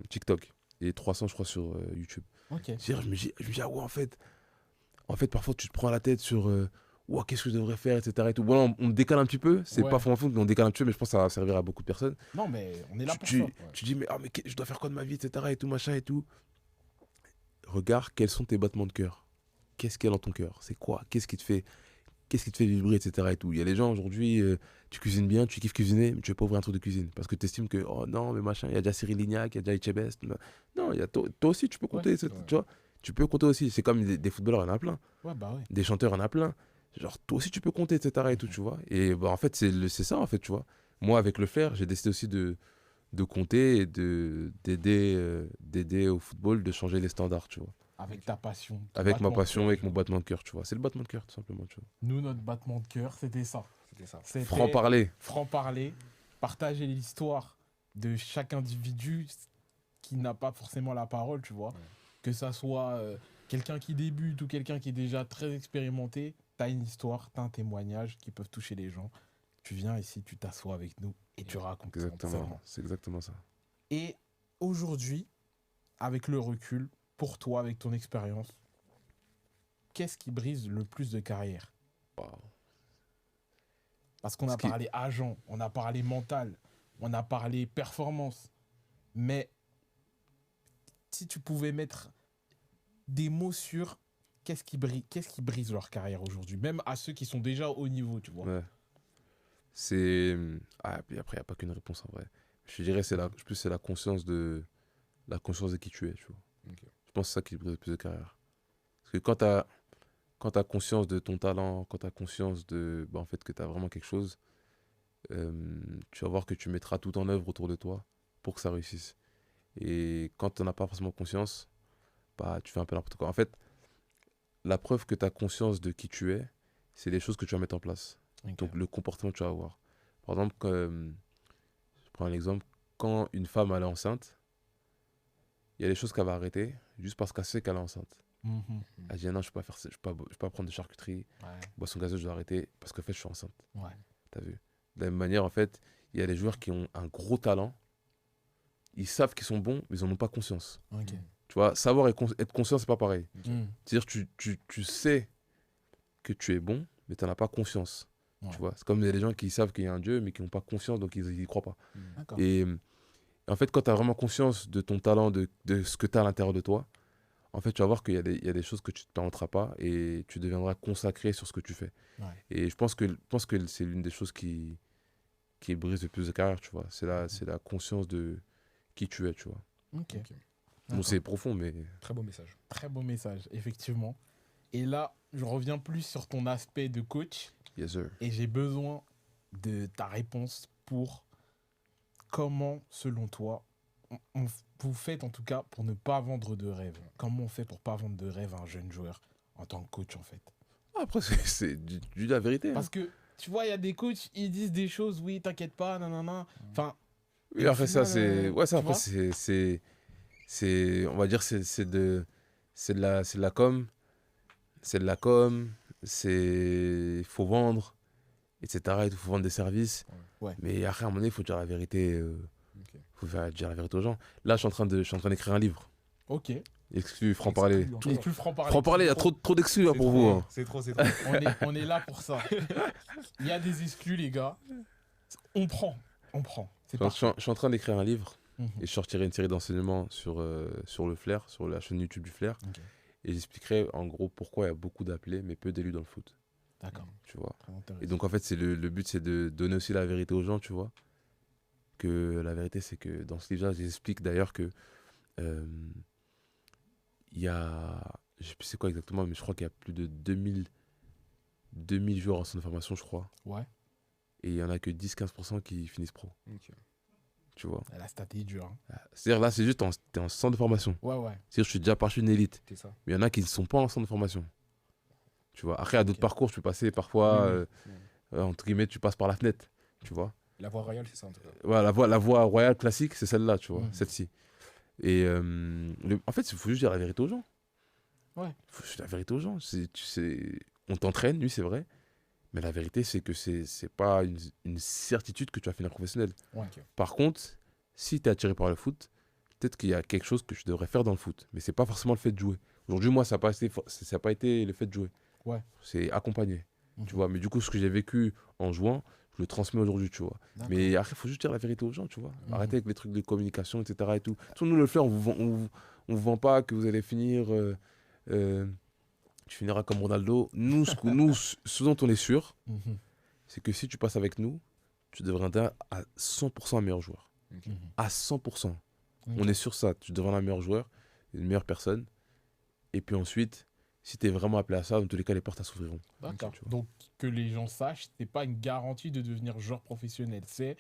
TikTok et 300, je crois, sur YouTube. Ok. C'est-à-dire, je me dis, ah ouais, en fait, parfois, tu te prends la tête sur, ouah, qu'est-ce que je devrais faire, etc. Et tout. Bon, là, on décale un petit peu, c'est Ouais. pas fond, mais on décale un petit peu, mais je pense que ça va servir à beaucoup de personnes. Non, mais on est là pour tu, ça. tu, tu dis, mais, ah, mais je dois faire quoi de ma vie, etc. et tout, machin et tout. Regarde, quels sont tes battements de cœur. Qu'est-ce qu'il y a dans ton cœur? C'est quoi? Qu'est-ce qui te fait vibrer, etc. et tout. Il y a des gens aujourd'hui, tu cuisines bien, tu kiffes cuisiner, mais tu veux pas ouvrir un truc de cuisine parce que tu estimes que, oh non, mais machin, il y a déjà Cyril Lignac, il y a déjà Etchebest. Non, il y a toi aussi, tu peux compter, Ouais. tu vois. Tu peux compter aussi. C'est comme des footballeurs, il y en a plein. Ouais, bah ouais. Des chanteurs, il y en a plein. Genre, toi aussi, tu peux compter, etc. et tout, tu vois. Et bah, en fait, c'est ça, en fait, tu vois. Moi, avec le flair, j'ai décidé aussi de compter et d'aider au football, de changer les standards, tu vois. Avec ta passion. ton Avec ma battement de passion, cœur. avec mon battement de cœur, tu vois. C'est le battement de cœur, tout simplement, tu vois. Nous, notre battement de cœur, c'était ça. C'était ça. C'était Franc-parler. franc-parler, partager l'histoire de chaque individu qui n'a pas forcément la parole, tu vois. Ouais. Que ça soit quelqu'un qui débute ou quelqu'un qui est déjà très expérimenté, tu as une histoire, tu as un témoignage qui peuvent toucher les gens. Tu viens ici, tu t'assois avec nous et tu racontes. Exactement. C'est exactement ça. Et aujourd'hui, avec le recul, pour toi, avec ton expérience, qu'est-ce qui brise le plus de carrière? Waouh. Parce qu'on a Ce qui- parlé agent, on a parlé mental, on a parlé performance. Mais si tu pouvais mettre des mots sur qu'est-ce qui brise leur carrière aujourd'hui, même à ceux qui sont déjà au niveau, tu vois. Ouais. C'est. Ah, puis après, il n'y a pas qu'une réponse en vrai. Je dirais c'est la conscience de qui tu es, tu vois. Ok. Je pense que c'est ça qui brise le plus de carrière. Parce que quand tu as conscience de ton talent, quand tu as conscience de en fait que tu as vraiment quelque chose, tu vas voir que tu mettras tout en œuvre autour de toi pour que ça réussisse. Et quand tu n'en as pas forcément conscience, bah tu fais un peu n'importe quoi. En fait, la preuve que tu as conscience de qui tu es, c'est les choses que tu vas mettre en place. Ok. Donc le comportement que tu vas avoir. Par exemple, je prends un exemple, quand une femme elle est enceinte, il y a des choses qu'elle va arrêter juste parce qu'elle sait qu'elle est enceinte. Mhm. Elle dit non, je peux pas faire ça, je peux pas prendre de charcuterie, Ouais. boisson gazeuse, je dois arrêter parce qu'en fait je suis enceinte. Ouais. T'as vu? De la même manière, en fait, il y a des joueurs qui ont un gros talent, ils savent qu'ils sont bons, mais ils en ont pas conscience. Ok. Tu vois, savoir et être conscient, c'est pas pareil. Mhm. C'est-à-dire, tu sais que tu es bon, mais tu n'en as pas conscience. Ouais. Tu vois, c'est comme il y a des gens qui savent qu'il y a un Dieu, mais qui n'ont pas conscience, donc ils y croient pas. D'accord. Et en fait, quand tu as vraiment conscience de ton talent, de ce que tu as à l'intérieur de toi, en fait, tu vas voir il y a des choses que tu ne te permettras pas et tu deviendras consacré sur ce que tu fais. Ouais. Et je pense que c'est l'une des choses qui brise le plus de carrière, tu vois. C'est la conscience de qui tu es, tu vois. Ok. Ok. Bon, D'accord. c'est profond, mais Très beau message. Très beau message, effectivement. Et là, je reviens plus sur ton aspect de coach yes, sir. et j'ai besoin de ta réponse pour comment, selon toi, vous faites en tout cas pour ne pas vendre de rêve. Comment on fait pour pas vendre de rêve à un jeune joueur en tant que coach, en fait? Après, c'est du la vérité. Hein. Parce que, tu vois, il y a des coachs, ils disent des choses, oui, t'inquiète pas, nanana. Enfin, Oui, et au après ça, final, c'est. Ouais, ça, tu après, vois on va dire, c'est de la com. C'est de la com. Il faut vendre, etc. Il faut vendre des services. Ouais. Mais après, à un moment donné, il faut dire la vérité. Ok. Dire la vérité aux gens. Là, je suis en train d'écrire un livre. Ok. Exclu, franc-parler. Exclu, Et plus franc-parler. Franc-parler, il y a trop d'exclus là C'est pour trop, vous. Hein. C'est trop, c'est trop. On est là pour ça. Il y a des exclus, les gars. On prend. C'est parfait. Je suis en train d'écrire un livre Mhm. et je sortirai une série d'enseignements sur le Flair, sur la chaîne YouTube du Flair. Ok. Et j'expliquerai en gros pourquoi il y a beaucoup d'appelés mais peu d'élus dans le foot. D'accord. Tu vois. Très intéressant. Et donc en fait, le but c'est de donner aussi la vérité aux gens, tu vois. Que la vérité c'est que dans ce livre-là, j'explique d'ailleurs que il y a, je sais plus c'est quoi exactement, mais je crois qu'il y a plus de 2000 joueurs en centre de formation, je crois. Ouais. Et il y en a que 10-15% qui finissent pro, Ok. tu vois. La stat est dure. Hein. C'est-à-dire là, c'est juste, t'es en centre de formation. Ouais. C'est-à-dire je suis déjà parti une élite. C'est ça. Mais il y en a qui ne sont pas en centre de formation. Tu vois. Après, à d'autres Ok. parcours, tu peux passer parfois, Oui, entre guillemets, tu passes par la fenêtre, tu vois. La voie royale, c'est ça en tout cas. Voilà, la voie royale classique, c'est celle-là, tu vois, Mhm. celle-ci. Et en fait, il faut juste dire la vérité aux gens. Ouais. Il faut juste dire la vérité aux gens. On t'entraîne, oui, c'est vrai. Mais la vérité, c'est que c'est pas une certitude que tu vas finir professionnel. Ouais. Ok. Par contre, si tu es attiré par le foot, peut-être qu'il y a quelque chose que tu devrais faire dans le foot. Mais c'est pas forcément le fait de jouer. Aujourd'hui, moi, ça n'a pas été le fait de jouer. Ouais. C'est accompagné. Mhm. Tu vois. Mais du coup, ce que j'ai vécu en jouant, je le transmets aujourd'hui, tu vois. D'accord. Mais après, il faut juste dire la vérité aux gens, tu vois. Mhm. Arrêtez avec les trucs de communication, etc. Et tout. Tout nous le fait, on vous vend pas que vous allez finir. Tu finiras comme Ronaldo. Nous, ce dont on est sûr, Mhm. c'est que si tu passes avec nous, tu devrais être à 100% un meilleur joueur. Mhm. À 100%. Ok. On est sur ça. Tu devrais être un meilleur joueur, une meilleure personne. Et puis ensuite, si tu es vraiment appelé à ça, dans tous les cas, les portes s'ouvriront. D'accord. tu vois. Donc, que les gens sachent, c'est pas une garantie de devenir joueur professionnel. C'est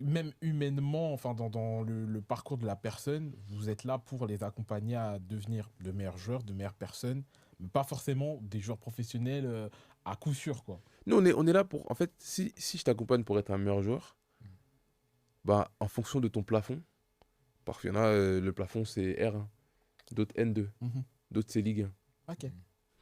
même humainement, enfin, dans le parcours de la personne, vous êtes là pour les accompagner à devenir de meilleurs joueurs, de meilleures personnes, mais pas forcément des joueurs professionnels à coup sûr, quoi. Nous, on est là pour. En fait, si je t'accompagne pour être un meilleur joueur, bah, en fonction de ton plafond, parce qu'il y en a, le plafond c'est R1, d'autres N2, Mhm. d'autres c'est Ligue 1. Ok.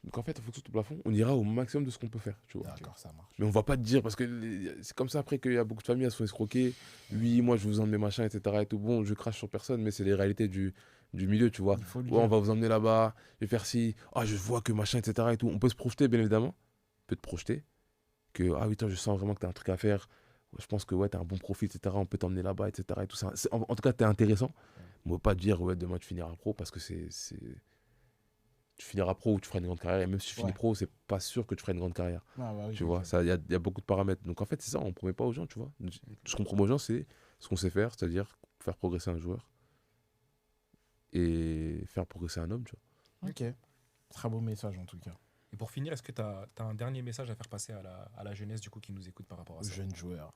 Donc en fait, en fonction de ton plafond, on ira au maximum de ce qu'on peut faire, tu vois. D'accord, ça marche. Mais on va pas te dire, parce que c'est comme ça après qu'il y a beaucoup de familles, elles se font escroquer. Oui, moi je vous en mets machin, etc. Et tout. Bon, je crache sur personne, mais c'est les réalités du du milieu, tu vois. Il faut le Ouais, on dire. va vous emmener là-bas, je vais faire ci, ah, je vois que machin, etc. et tout. On peut se projeter, bien évidemment. On peut te projeter. Que, ah oui, toi, je sens vraiment que tu as un truc à faire. Ouais, je pense que ouais, tu as un bon profil, etc. On peut t'emmener là-bas, etc. Et tout ça. En tout cas, tu es intéressant. On ne va pas te dire, ouais, demain tu finiras pro parce que tu finiras pro ou tu feras une grande carrière. Et même si tu finis Ouais. pro, c'est pas sûr que tu feras une grande carrière. Ah, bah oui, Tu ok. vois, il y a beaucoup de paramètres. Donc en fait, c'est ça, on ne promet pas aux gens, tu vois. Ce qu'on promet aux gens, c'est ce qu'on sait faire, c'est-à-dire faire progresser un joueur et faire progresser un homme, tu vois. Ok. Très beau message en tout cas. Et pour finir, est-ce que tu as un dernier message à faire passer à la jeunesse du coup qui nous écoute par rapport à Aux ça? jeunes joueurs.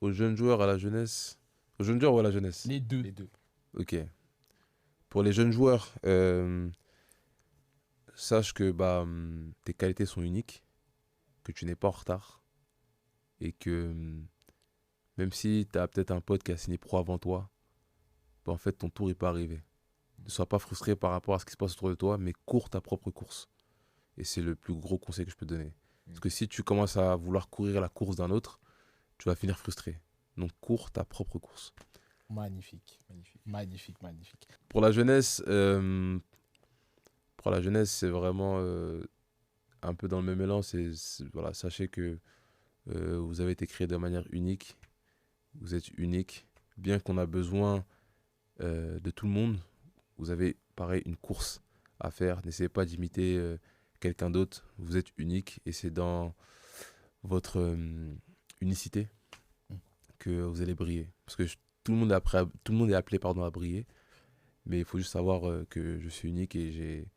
Aux jeunes joueurs, à la jeunesse. Aux jeunes joueurs ou à la jeunesse? Les deux. Les deux. Ok. Pour les jeunes joueurs, sache que tes qualités sont uniques, que tu n'es pas en retard et que même si tu as peut-être un pote qui a signé pro avant toi, en fait ton tour n'est pas arrivé. Ne sois pas frustré par rapport à ce qui se passe autour de toi, mais cours ta propre course. Et c'est le plus gros conseil que je peux te donner. Parce que si tu commences à vouloir courir la course d'un autre, tu vas finir frustré. Donc cours ta propre course. Magnifique. Magnifique. Magnifique, magnifique. Pour la jeunesse, c'est vraiment un peu dans le même élan. Voilà, sachez que vous avez été créé de manière unique. Vous êtes unique. Bien qu'on a besoin de tout le monde, vous avez pareil une course à faire. N'essayez pas d'imiter quelqu'un d'autre. Vous êtes unique et c'est dans votre unicité que vous allez briller. Parce que tout le monde est appelé pardon, à briller. Mais il faut juste savoir que je suis unique et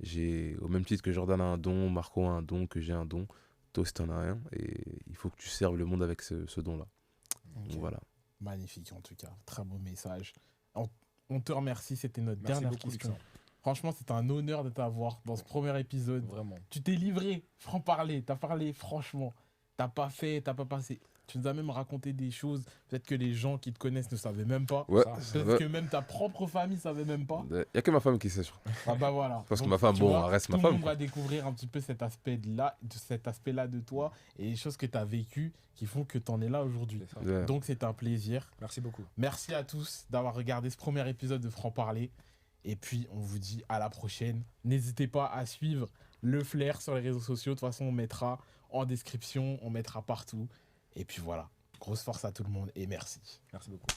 j'ai, au même titre que Jordan a un don, Marco a un don, que j'ai un don, toi aussi t'en as un. Et il faut que tu serves le monde avec ce don-là. Ok. Donc voilà. Magnifique en tout cas. Très beau message. On te remercie. C'était notre Merci dernière beaucoup, question. Luxin. Franchement, c'était un honneur de t'avoir dans ce premier épisode. Vraiment. Tu t'es livré, franc-parler. T'as parlé franchement. T'as pas passé. Tu nous as même raconté des choses. Peut-être que les gens qui te connaissent ne savaient même pas. Ouais, Peut-être que même ta propre famille savait même pas. il n'y a que ma femme qui sait. Ah bah voilà. Parce que Donc, ma femme, tu bon, vois, elle reste ma tout femme, le monde quoi. va découvrir un petit peu cet aspect-là de toi et les choses que tu as vécues qui font que tu en es là aujourd'hui. C'est ça. Ouais. Donc c'est un plaisir. Merci beaucoup. Merci à tous d'avoir regardé ce premier épisode de Franc Parler. Et puis on vous dit à la prochaine. N'hésitez pas à suivre le Flair sur les réseaux sociaux. De toute façon, on mettra en description, on mettra partout. Et puis voilà. Grosse force à tout le monde et merci. Merci beaucoup.